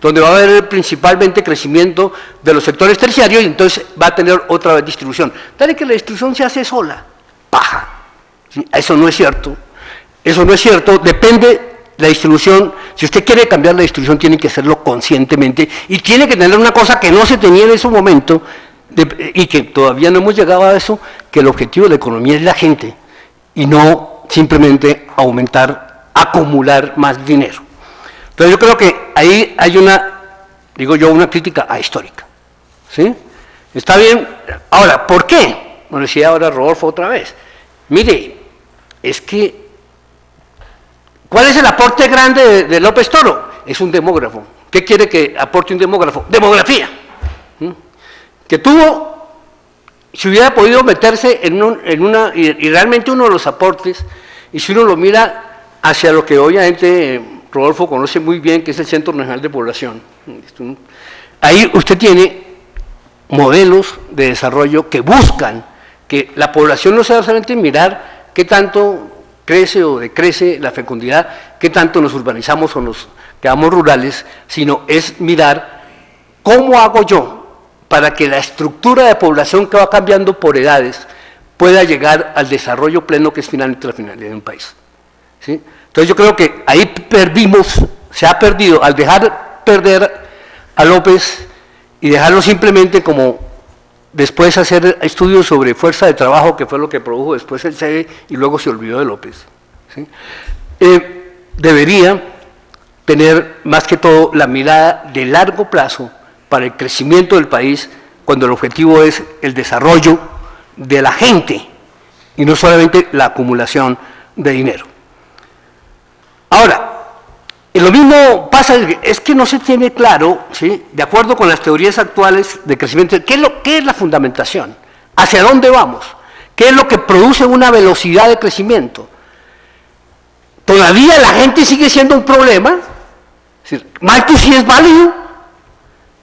donde va a haber principalmente crecimiento de los sectores terciarios y entonces va a tener otra vez distribución. Dale que la distribución se hace sola, paja. ¿Sí? Eso no es cierto, depende la distribución. Si usted quiere cambiar la distribución tiene que hacerlo conscientemente y tiene que tener una cosa que no se tenía en ese momento y que todavía no hemos llegado a eso, que el objetivo de la economía es la gente y no simplemente acumular más dinero. Entonces yo creo que ahí hay una crítica ahistórica, ¿sí? Está bien. Ahora, ¿por qué? Bueno, decía ahora Rodolfo otra vez, mire, es que ¿cuál es el aporte grande de López Toro? es un demógrafo. ¿Qué quiere que aporte un demógrafo? Demografía. Que tuvo, si hubiera podido meterse en una, y realmente uno de los aportes, y si uno lo mira hacia lo que obviamente Rodolfo conoce muy bien, que es el Centro Nacional de Población, ahí usted tiene modelos de desarrollo que buscan que la población no sea solamente mirar qué tanto crece o decrece la fecundidad, qué tanto nos urbanizamos o nos quedamos rurales, sino es mirar cómo hago yo para que la estructura de población que va cambiando por edades pueda llegar al desarrollo pleno que es finalmente la finalidad de un país. ¿Sí? Entonces yo creo que ahí se ha perdido, al dejar perder a López y dejarlo simplemente como después hacer estudios sobre fuerza de trabajo, que fue lo que produjo después el CEDE, y luego se olvidó de López. ¿Sí? Debería tener más que todo la mirada de largo plazo para el crecimiento del país, cuando el objetivo es el desarrollo de la gente y no solamente la acumulación de dinero. Ahora, lo mismo pasa, es que no se tiene claro, ¿sí?, de acuerdo con las teorías actuales de crecimiento, ¿qué es la fundamentación? ¿Hacia dónde vamos? ¿Qué es lo que produce una velocidad de crecimiento? ¿Todavía la gente sigue siendo un problema? Es decir, ¿Malthus sí es válido?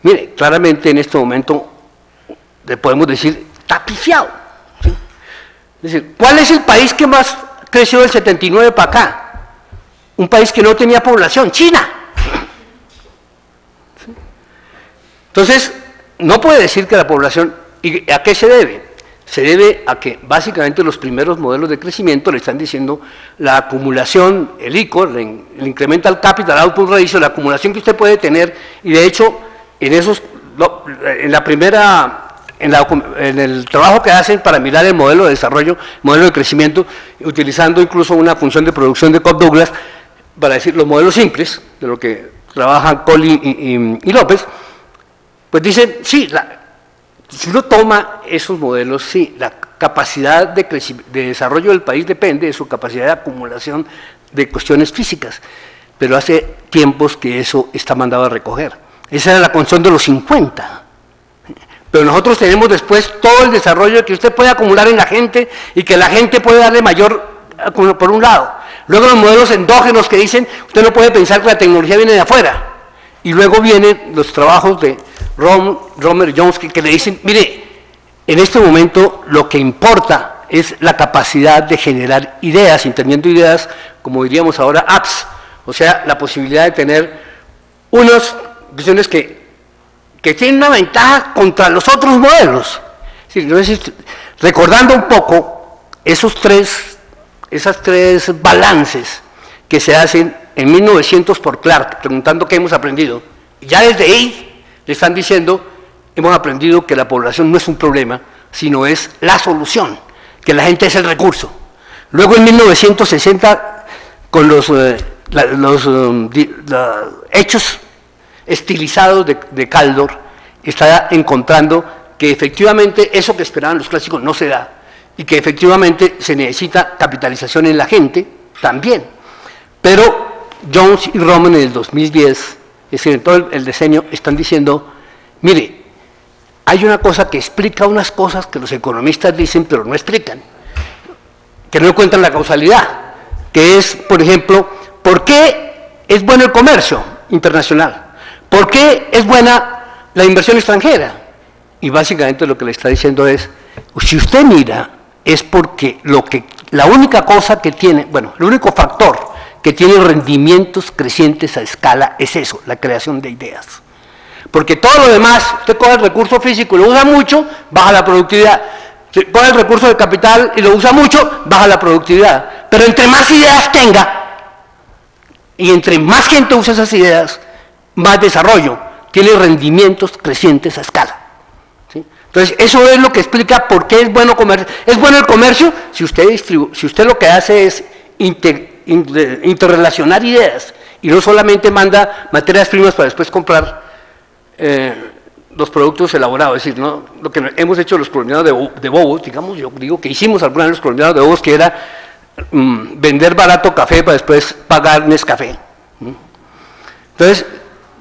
Mire, claramente en este momento le podemos decir, está pifiado. ¿Sí? Es decir, ¿cuál es el país que más creció del 79 para acá? Un país que no tenía población, China. ¿Sí? Entonces, no puede decir que la población, ¿y a qué se debe? Se debe a que básicamente los primeros modelos de crecimiento le están diciendo la acumulación, el ICO, el Incremental Capital Output Ratio, la acumulación que usted puede tener, y de hecho, en el trabajo que hacen para mirar el modelo de desarrollo, modelo de crecimiento, utilizando incluso una función de producción de Cobb-Douglas, para decir los modelos simples, de lo que trabajan Collin y López, pues dicen, sí, si uno toma esos modelos, sí, la capacidad de desarrollo del país depende de su capacidad de acumulación de cuestiones físicas, pero hace tiempos que eso está mandado a recoger. Esa era la condición de los 50. Pero nosotros tenemos después todo el desarrollo que usted puede acumular en la gente y que la gente puede darle mayor, por un lado. Luego los modelos endógenos que dicen, usted no puede pensar que la tecnología viene de afuera. Y luego vienen los trabajos de Romer Jones que le dicen, mire, en este momento lo que importa es la capacidad de generar ideas, entendiendo ideas, como diríamos ahora, apps, o sea, la posibilidad de tener unas visiones que tienen una ventaja contra los otros modelos. Sí, recordando un poco esas tres balances que se hacen en 1900 por Clark, preguntando qué hemos aprendido. Y ya desde ahí le están diciendo, hemos aprendido que la población no es un problema, sino es la solución, que la gente es el recurso. Luego en 1960, con los hechos estilizados de Kaldor, está encontrando que efectivamente eso que esperaban los clásicos no se da, y que efectivamente se necesita capitalización en la gente también. Pero Jones y Roman en el 2010, es decir, en todo el diseño, están diciendo, mire, hay una cosa que explica unas cosas que los economistas dicen pero no explican, que no encuentran la causalidad, que es, por ejemplo, ¿por qué es bueno el comercio internacional? ¿Por qué es buena la inversión extranjera? Y básicamente lo que le está diciendo es, si usted mira, es porque la única cosa que tiene, bueno, el único factor que tiene rendimientos crecientes a escala es eso, la creación de ideas. Porque todo lo demás, usted coge el recurso físico y lo usa mucho, baja la productividad. Si coge el recurso de capital y lo usa mucho, baja la productividad. Pero entre más ideas tenga, y entre más gente usa esas ideas, más desarrollo, tiene rendimientos crecientes a escala. ¿Sí? Entonces, eso es lo que explica por qué es bueno comer. Es bueno el comercio si usted lo que hace es interrelacionar ideas y no solamente manda materias primas para después comprar los productos elaborados. Es decir, ¿no? Lo que hemos hecho los colombianos de bobos, digamos, yo digo que hicimos alguna vez los colombianos de bobos, que era vender barato café para después pagar Nescafé. Entonces,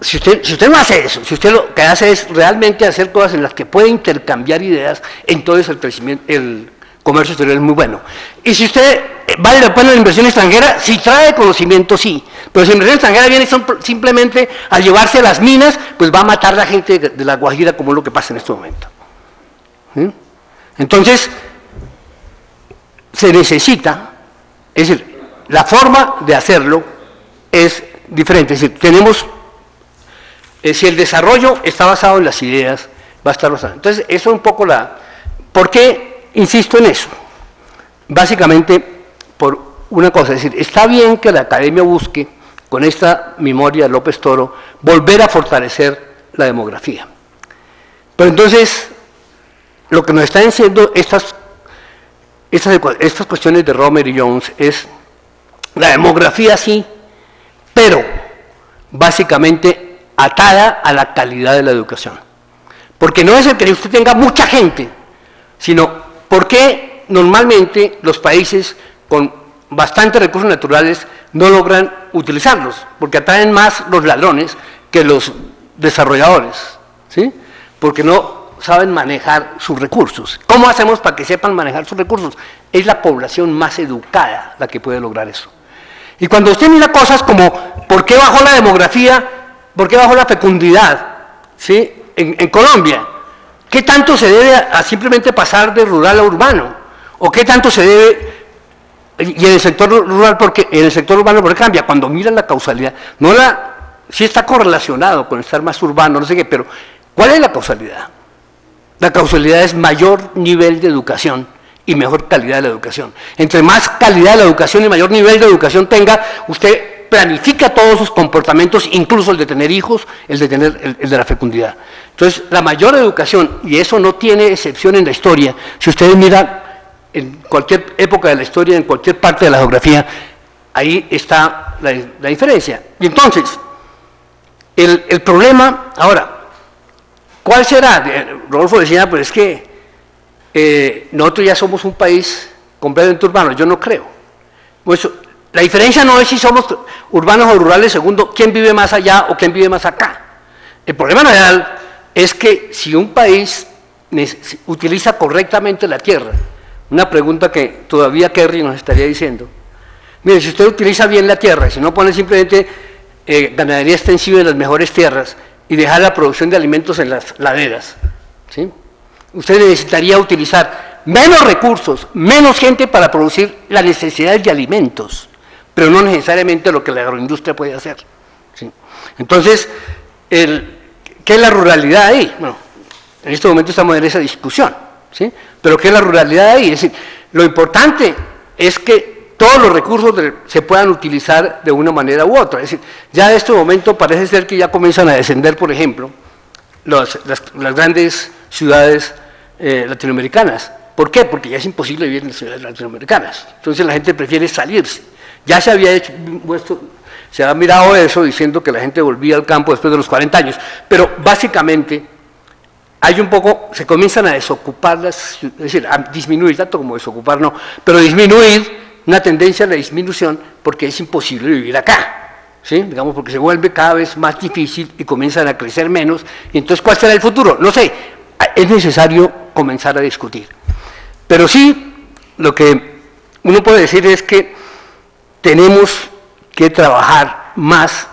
si usted no hace eso, si usted lo que hace es realmente hacer cosas en las que puede intercambiar ideas, entonces el crecimiento, el comercio exterior es muy bueno. Y si usted vale la pena la inversión extranjera, si trae conocimiento, sí. Pero si la inversión extranjera viene simplemente a llevarse a las minas, pues va a matar a la gente de la Guajira, como es lo que pasa en este momento. ¿Sí? Entonces, se necesita, es decir, la forma de hacerlo es diferente. Es decir, tenemos, si el desarrollo está basado en las ideas, va a estar basado. Entonces, eso es un poco la... ¿Por qué insisto en eso? Básicamente, por una cosa, es decir, está bien que la academia busque, con esta memoria de López Toro, volver a fortalecer la demografía. Pero entonces, lo que nos están diciendo estas cuestiones de Romer y Jones es, la demografía sí, pero básicamente atada a la calidad de la educación. Porque no es el que usted tenga mucha gente, sino porque normalmente los países con bastantes recursos naturales no logran utilizarlos, porque atraen más los ladrones que los desarrolladores, ¿sí? Porque no saben manejar sus recursos. ¿Cómo hacemos para que sepan manejar sus recursos? Es la población más educada la que puede lograr eso. Y cuando usted mira cosas como ¿por qué bajó la demografía? ¿Por qué bajó la fecundidad? ¿Sí? En Colombia, ¿qué tanto se debe a simplemente pasar de rural a urbano? ¿O qué tanto se debe, y en el sector rural, porque en el sector urbano por qué cambia? Cuando miran la causalidad, sí está correlacionado con estar más urbano, no sé qué, pero ¿cuál es la causalidad? La causalidad es mayor nivel de educación y mejor calidad de la educación. Entre más calidad de la educación y mayor nivel de educación tenga, usted planifica todos sus comportamientos, incluso el de tener hijos, el de la fecundidad. Entonces, la mayor educación, y eso no tiene excepción en la historia, si ustedes miran en cualquier época de la historia, en cualquier parte de la geografía, ahí está la diferencia. Y entonces, el problema, ahora, ¿cuál será? Rodolfo decía, pues es que nosotros ya somos un país completamente urbano. Yo no creo. Pues, la diferencia no es si somos urbanos o rurales, segundo, quién vive más allá o quién vive más acá. El problema real es que si un país utiliza correctamente la tierra, una pregunta que todavía Kerry nos estaría diciendo, mire, si usted utiliza bien la tierra, si no pone simplemente ganadería extensiva en las mejores tierras y dejar la producción de alimentos en las laderas, ¿sí? Usted necesitaría utilizar menos recursos, menos gente para producir las necesidades de alimentos, pero no necesariamente lo que la agroindustria puede hacer, ¿sí? Entonces, ¿qué es la ruralidad ahí? Bueno, en este momento estamos en esa discusión, ¿sí? Pero ¿qué es la ruralidad ahí? Es decir, lo importante es que todos los recursos se puedan utilizar de una manera u otra. Es decir, ya en este momento parece ser que ya comienzan a descender, por ejemplo, las grandes ciudades latinoamericanas. ¿Por qué? Porque ya es imposible vivir en las ciudades latinoamericanas. Entonces la gente prefiere salirse. Ya se había se ha mirado eso diciendo que la gente volvía al campo después de los 40 años, pero básicamente hay un poco, se comienzan a desocupar es decir, a disminuir, tanto como desocupar no, pero disminuir, una tendencia a la disminución, porque es imposible vivir acá, ¿sí? Digamos, porque se vuelve cada vez más difícil y comienzan a crecer menos, y entonces ¿cuál será el futuro? No sé, es necesario comenzar a discutir. Pero sí, lo que uno puede decir es que tenemos que trabajar más,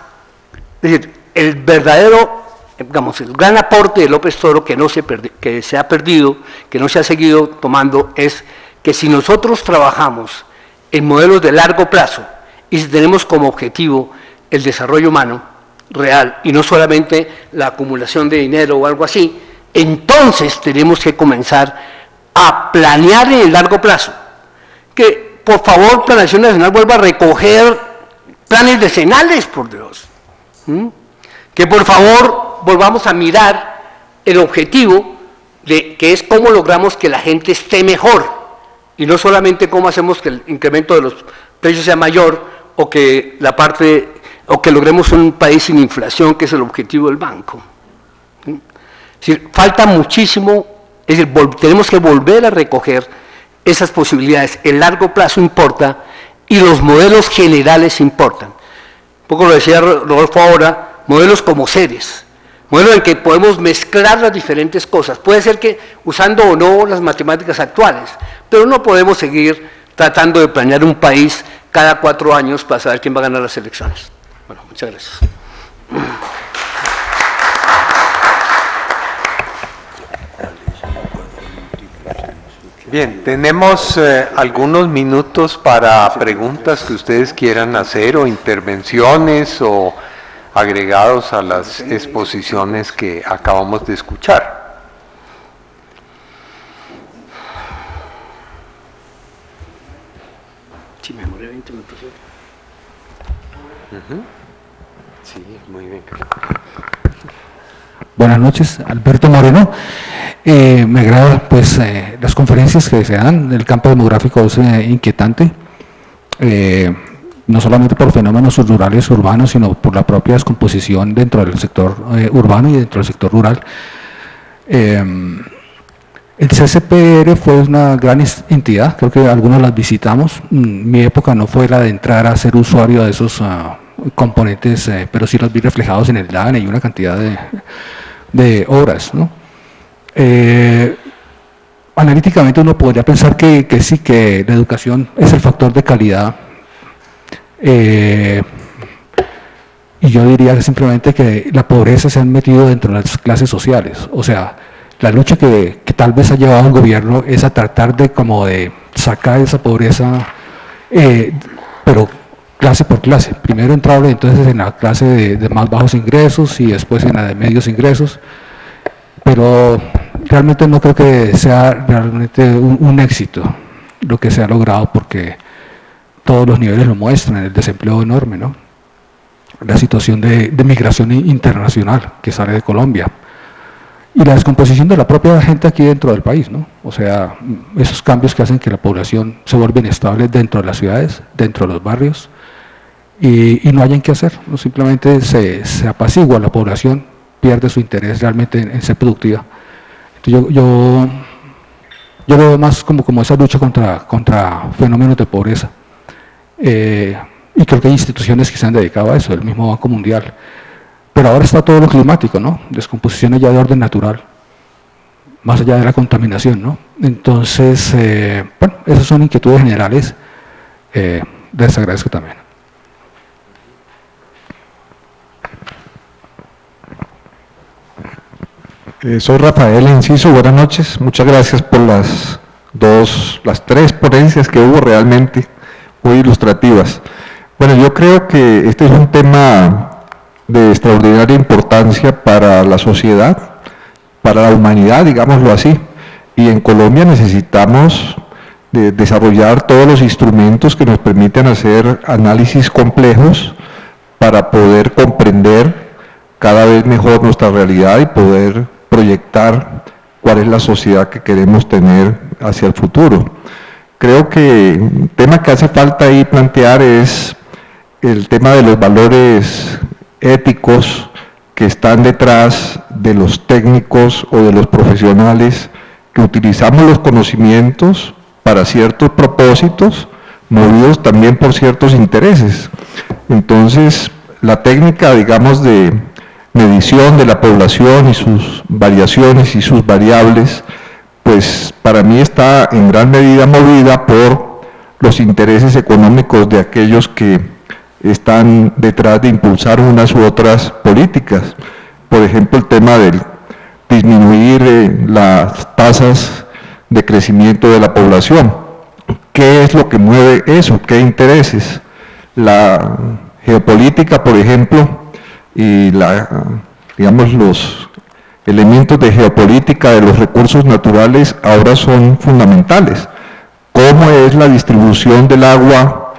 es decir, el verdadero, digamos, el gran aporte de López Toro que se ha perdido, que no se ha seguido tomando, es que si nosotros trabajamos en modelos de largo plazo y si tenemos como objetivo el desarrollo humano real y no solamente la acumulación de dinero o algo así, entonces tenemos que comenzar a planear en el largo plazo. Que por favor Planación Nacional vuelva a recoger planes decenales, por Dios. Que por favor volvamos a mirar el objetivo que es cómo logramos que la gente esté mejor y no solamente cómo hacemos que el incremento de los precios sea mayor o que logremos un país sin inflación, que es el objetivo del banco. Es decir, falta muchísimo, es decir, tenemos que volver a recoger esas posibilidades. El largo plazo importa y los modelos generales importan. Un poco lo decía Rodolfo ahora, modelos como seres, modelos en que podemos mezclar las diferentes cosas. Puede ser que usando o no las matemáticas actuales, pero no podemos seguir tratando de planear un país cada 4 años para saber quién va a ganar las elecciones. Bueno, muchas gracias. Bien, tenemos algunos minutos para preguntas que ustedes quieran hacer o intervenciones o agregados a las exposiciones que acabamos de escuchar. Sí, me demoré 20 minutos. Sí, muy bien. Buenas noches, Alberto Moreno. Me agrada pues las conferencias que se dan. El campo demográfico es inquietante, no solamente por fenómenos rurales urbanos, sino por la propia descomposición dentro del sector urbano y dentro del sector rural. El CCPR fue una gran entidad, creo que algunos las visitamos. Mi época no fue la de entrar a ser usuario de esos componentes, pero sí los vi reflejados en el DANE y una cantidad de obras, ¿no? Analíticamente uno podría pensar que sí, que la educación es el factor de calidad, y yo diría simplemente que la pobreza se ha metido dentro de las clases sociales. O sea, la lucha que tal vez ha llevado el gobierno es a tratar de sacar esa pobreza, pero clase por clase. Primero entrarle entonces en la clase de más bajos ingresos y después en la de medios ingresos, pero realmente no creo que sea realmente un éxito lo que se ha logrado, porque todos los niveles lo muestran, el desempleo enorme, ¿no? La situación de migración internacional que sale de Colombia y la descomposición de la propia gente aquí dentro del país, ¿no? O sea, esos cambios que hacen que la población se vuelva inestable dentro de las ciudades, dentro de los barrios, y no hayan qué hacer, ¿no? Simplemente se apacigua la población, pierde su interés realmente en ser productiva. Entonces yo veo más como esa lucha contra fenómenos de pobreza, y creo que hay instituciones que se han dedicado a eso, el mismo Banco Mundial, pero ahora está todo lo climático, ¿no? Descomposiciones ya de orden natural, más allá de la contaminación, ¿no? Entonces, bueno, esas son inquietudes generales, les agradezco también. Soy Rafael Enciso, buenas noches, muchas gracias por las 3 ponencias que hubo, realmente muy ilustrativas. Bueno, yo creo que este es un tema de extraordinaria importancia para la sociedad, para la humanidad, digámoslo así, y en Colombia necesitamos desarrollar todos los instrumentos que nos permitan hacer análisis complejos para poder comprender cada vez mejor nuestra realidad y poder proyectar cuál es la sociedad que queremos tener hacia el futuro. Creo que un tema que hace falta ahí plantear es el tema de los valores éticos que están detrás de los técnicos o de los profesionales que utilizamos los conocimientos para ciertos propósitos, movidos también por ciertos intereses. Entonces, la técnica, digamos, de medición de la población y sus variaciones y sus variables, pues para mí está en gran medida movida por los intereses económicos de aquellos que están detrás de impulsar unas u otras políticas. Por ejemplo, el tema del disminuir las tasas de crecimiento de la población. ¿Qué es lo que mueve eso? ¿Qué intereses? La geopolítica, por ejemplo, y digamos los elementos de geopolítica de los recursos naturales ahora son fundamentales. ¿Cómo es la distribución del agua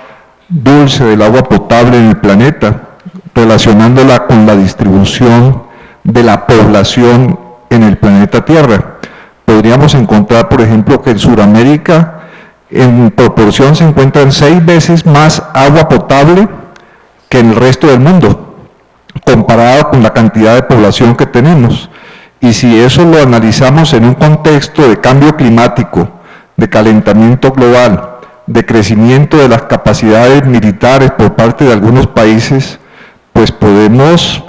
dulce, del agua potable en el planeta, relacionándola con la distribución de la población en el planeta Tierra? Podríamos encontrar, por ejemplo, que en Sudamérica en proporción se encuentran 6 veces más agua potable que en el resto del mundo, comparado con la cantidad de población que tenemos. Y si eso lo analizamos en un contexto de cambio climático, de calentamiento global, de crecimiento de las capacidades militares por parte de algunos países, pues podemos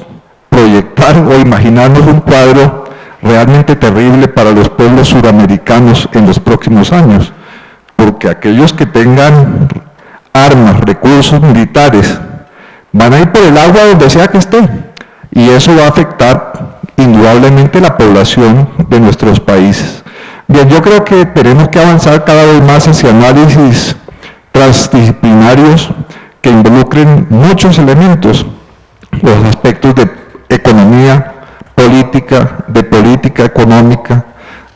proyectar o imaginarnos un cuadro realmente terrible para los pueblos suramericanos en los próximos años, porque aquellos que tengan armas, recursos militares, van a ir por el agua donde sea que esté, y eso va a afectar indudablemente la población de nuestros países. Bien, yo creo que tenemos que avanzar cada vez más hacia análisis transdisciplinarios que involucren muchos elementos, los aspectos de economía, de política económica,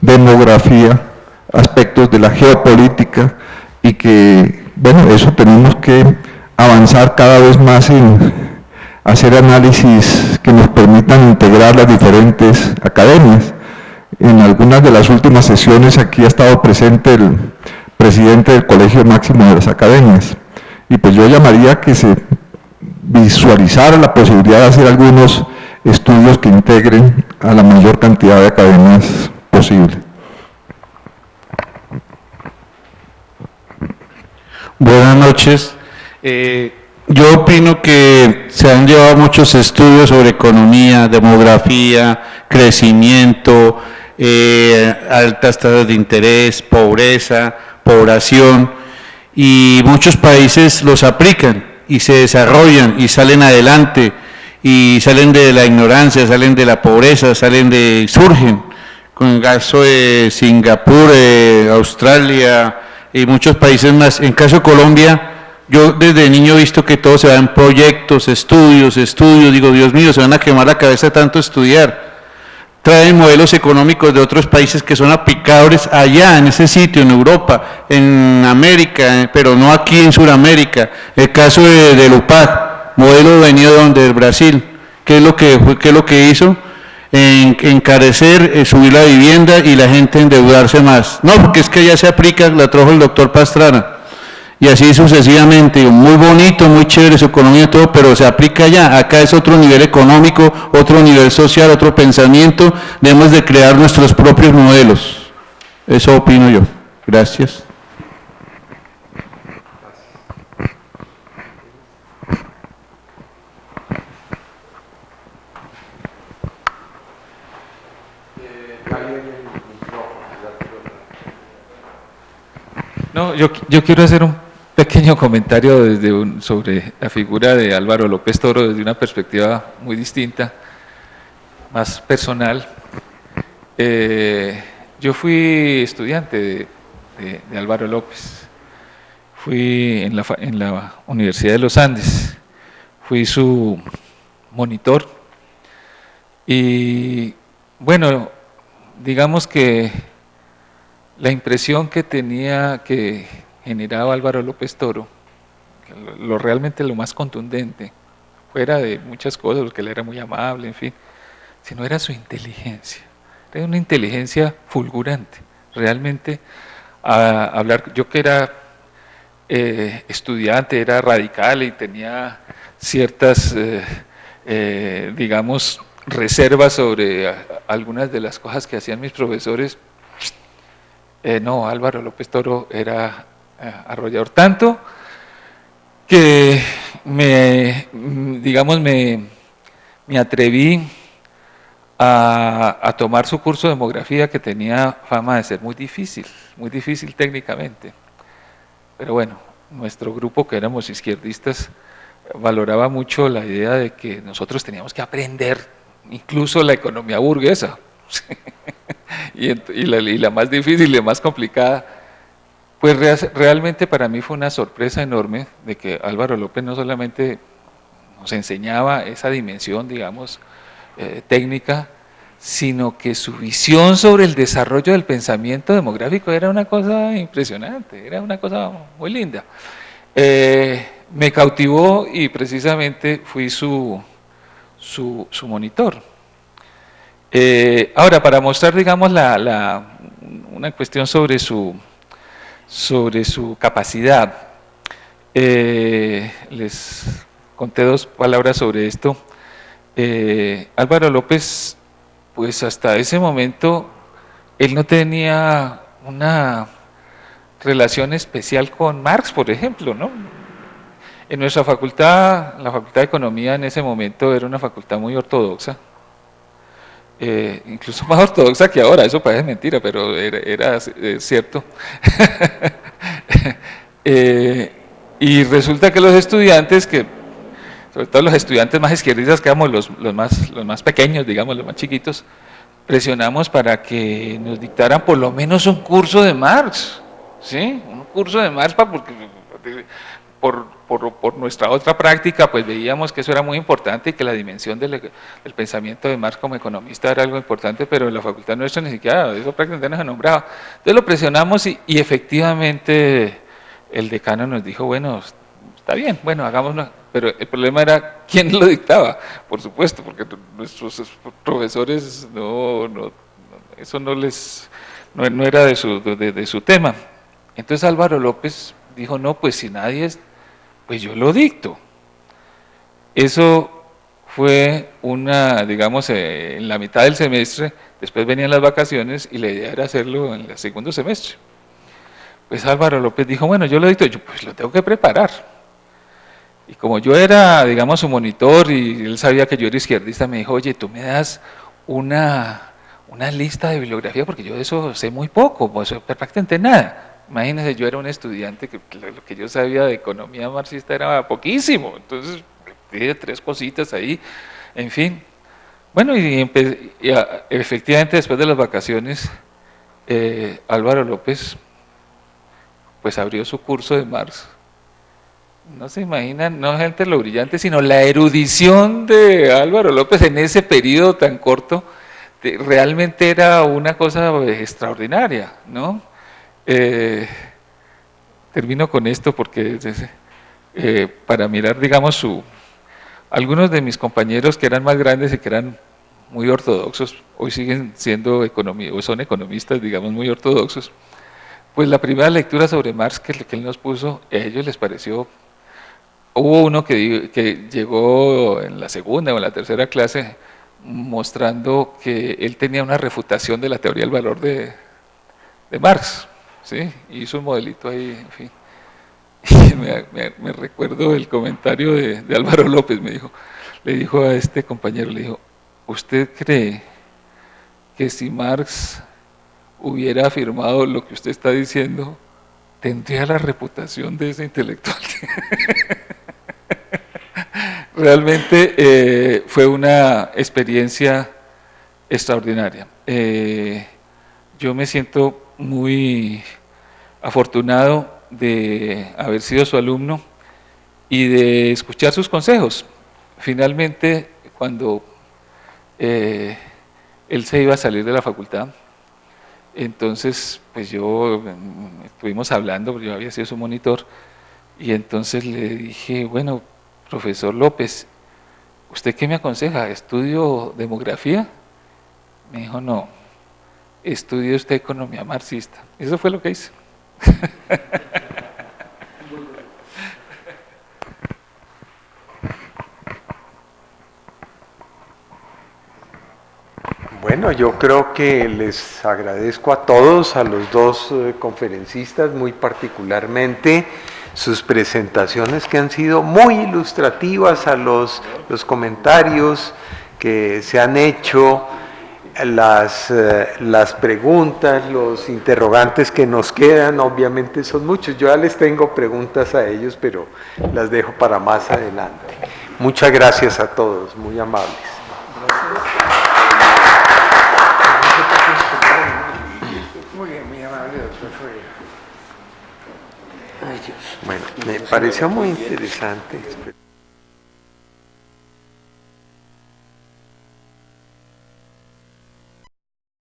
demografía, aspectos de la geopolítica, y que, bueno, eso tenemos que avanzar cada vez más en hacer análisis que nos permitan integrar las diferentes academias. En algunas de las últimas sesiones aquí ha estado presente el presidente del Colegio Máximo de las Academias, y pues yo llamaría a que se visualizara la posibilidad de hacer algunos estudios que integren a la mayor cantidad de academias posible. Buenas noches. Yo opino que se han llevado muchos estudios sobre economía, demografía, crecimiento, altas tasas de interés, pobreza, población, y muchos países los aplican y se desarrollan y salen adelante y salen de la ignorancia, salen de la pobreza, surgen, con el caso de Singapur, Australia y muchos países más. En caso de Colombia, yo desde niño he visto que todo se va en proyectos, estudios, digo, Dios mío, se van a quemar la cabeza de tanto estudiar. Traen modelos económicos de otros países que son aplicables allá, en ese sitio, en Europa, en América, pero no aquí en Sudamérica. El caso de UPAC, modelo venido del Brasil, ¿qué es lo que hizo? Encarecer, subir la vivienda y la gente endeudarse más. No, porque es que allá se aplica, la trajo el doctor Pastrana. Y así sucesivamente, muy bonito, muy chévere su economía y todo, pero se aplica allá. Acá es otro nivel económico, otro nivel social, otro pensamiento. Debemos de crear nuestros propios modelos. Eso opino yo. Gracias. No, yo quiero hacer un pequeño comentario sobre la figura de Álvaro López Toro desde una perspectiva muy distinta, más personal. Yo fui estudiante de Álvaro López, fui en la Universidad de los Andes, fui su monitor y bueno, digamos que la impresión que generaba Álvaro López Toro, realmente lo más contundente, fuera de muchas cosas, porque él era muy amable, en fin, sino era su inteligencia. Era una inteligencia fulgurante. Realmente, yo que era estudiante, era radical y tenía ciertas, digamos, reservas sobre algunas de las cosas que hacían mis profesores. No, Álvaro López Toro era arrollador, tanto que me atreví a tomar su curso de demografía, que tenía fama de ser muy difícil técnicamente. Pero bueno, nuestro grupo, que éramos izquierdistas, valoraba mucho la idea de que nosotros teníamos que aprender incluso la economía burguesa. y la más difícil y la más complicada. Pues realmente para mí fue una sorpresa enorme de que Álvaro López no solamente nos enseñaba esa dimensión, digamos, técnica, sino que su visión sobre el desarrollo del pensamiento demográfico era una cosa impresionante, era una cosa muy linda. Me cautivó y precisamente fui su monitor. Ahora, para mostrar, digamos, una cuestión sobre su capacidad, les conté 2 palabras sobre esto. Álvaro López, pues hasta ese momento, él no tenía una relación especial con Marx, por ejemplo, ¿no? En nuestra facultad, la Facultad de Economía en ese momento era una facultad muy ortodoxa, incluso más ortodoxa que ahora, eso parece mentira, pero era cierto. Y resulta que los estudiantes, sobre todo los estudiantes más izquierdistas, que éramos los más pequeños, digamos, los más chiquitos, presionamos para que nos dictaran por lo menos un curso de Marx, ¿sí? Un curso de Marx, porque por nuestra otra práctica, pues veíamos que eso era muy importante y que la dimensión del pensamiento de Marx como economista era algo importante, pero en la facultad nuestra ni siquiera eso prácticamente no se nombraba. Entonces lo presionamos y efectivamente el decano nos dijo, bueno, está bien, bueno, hagámoslo, pero el problema era quién lo dictaba, por supuesto, porque nuestros profesores eso no era de su tema. Entonces Álvaro López dijo, no, pues si nadie pues yo lo dicto. Eso fue digamos, en la mitad del semestre, después venían las vacaciones y la idea era hacerlo en el segundo semestre. Pues Álvaro López dijo, bueno, yo lo dicto, yo pues lo tengo que preparar. Y como yo era, digamos, su monitor y él sabía que yo era izquierdista, me dijo, oye, tú me das una lista de bibliografía porque yo de eso sé muy poco, pues prácticamente nada. Imagínense, yo era un estudiante que lo que yo sabía de economía marxista era poquísimo, entonces dije 3 cositas ahí, en fin. Bueno, y efectivamente después de las vacaciones, Álvaro López pues abrió su curso de Marx. No se imaginan, no gente lo brillante, sino la erudición de Álvaro López en ese periodo tan corto, realmente era una cosa extraordinaria, ¿no? Termino con esto porque para mirar, digamos, algunos de mis compañeros que eran más grandes y que eran muy ortodoxos, hoy siguen siendo o son economistas, digamos, muy ortodoxos, pues la primera lectura sobre Marx que él nos puso, a ellos les pareció. Hubo uno que llegó en la segunda o en la tercera clase mostrando que él tenía una refutación de la teoría del valor de Marx, ¿sí? Hizo un modelito ahí, en fin. Y me recuerdo el comentario de Álvaro López, le dijo a este compañero, le dijo, ¿usted cree que si Marx hubiera afirmado lo que usted está diciendo, tendría la reputación de ese intelectual? Realmente fue una experiencia extraordinaria. Yo me siento muy afortunado de haber sido su alumno y de escuchar sus consejos. Finalmente, cuando él se iba a salir de la facultad, entonces pues estuvimos hablando, yo había sido su monitor, y entonces le dije, bueno, profesor López, ¿usted qué me aconseja? ¿Estudio demografía? Me dijo, no, estudie usted economía marxista. Eso fue lo que hice. Bueno, yo creo que les agradezco a todos, a los 2 conferencistas, muy particularmente sus presentaciones que han sido muy ilustrativas, a los comentarios que se han hecho, las preguntas, los interrogantes que nos quedan, obviamente son muchos. Yo ya les tengo preguntas a ellos, pero las dejo para más adelante. Muchas gracias a todos, muy amables. Muy bien, muy amable, doctor Ferreira. Bueno, me pareció muy interesante.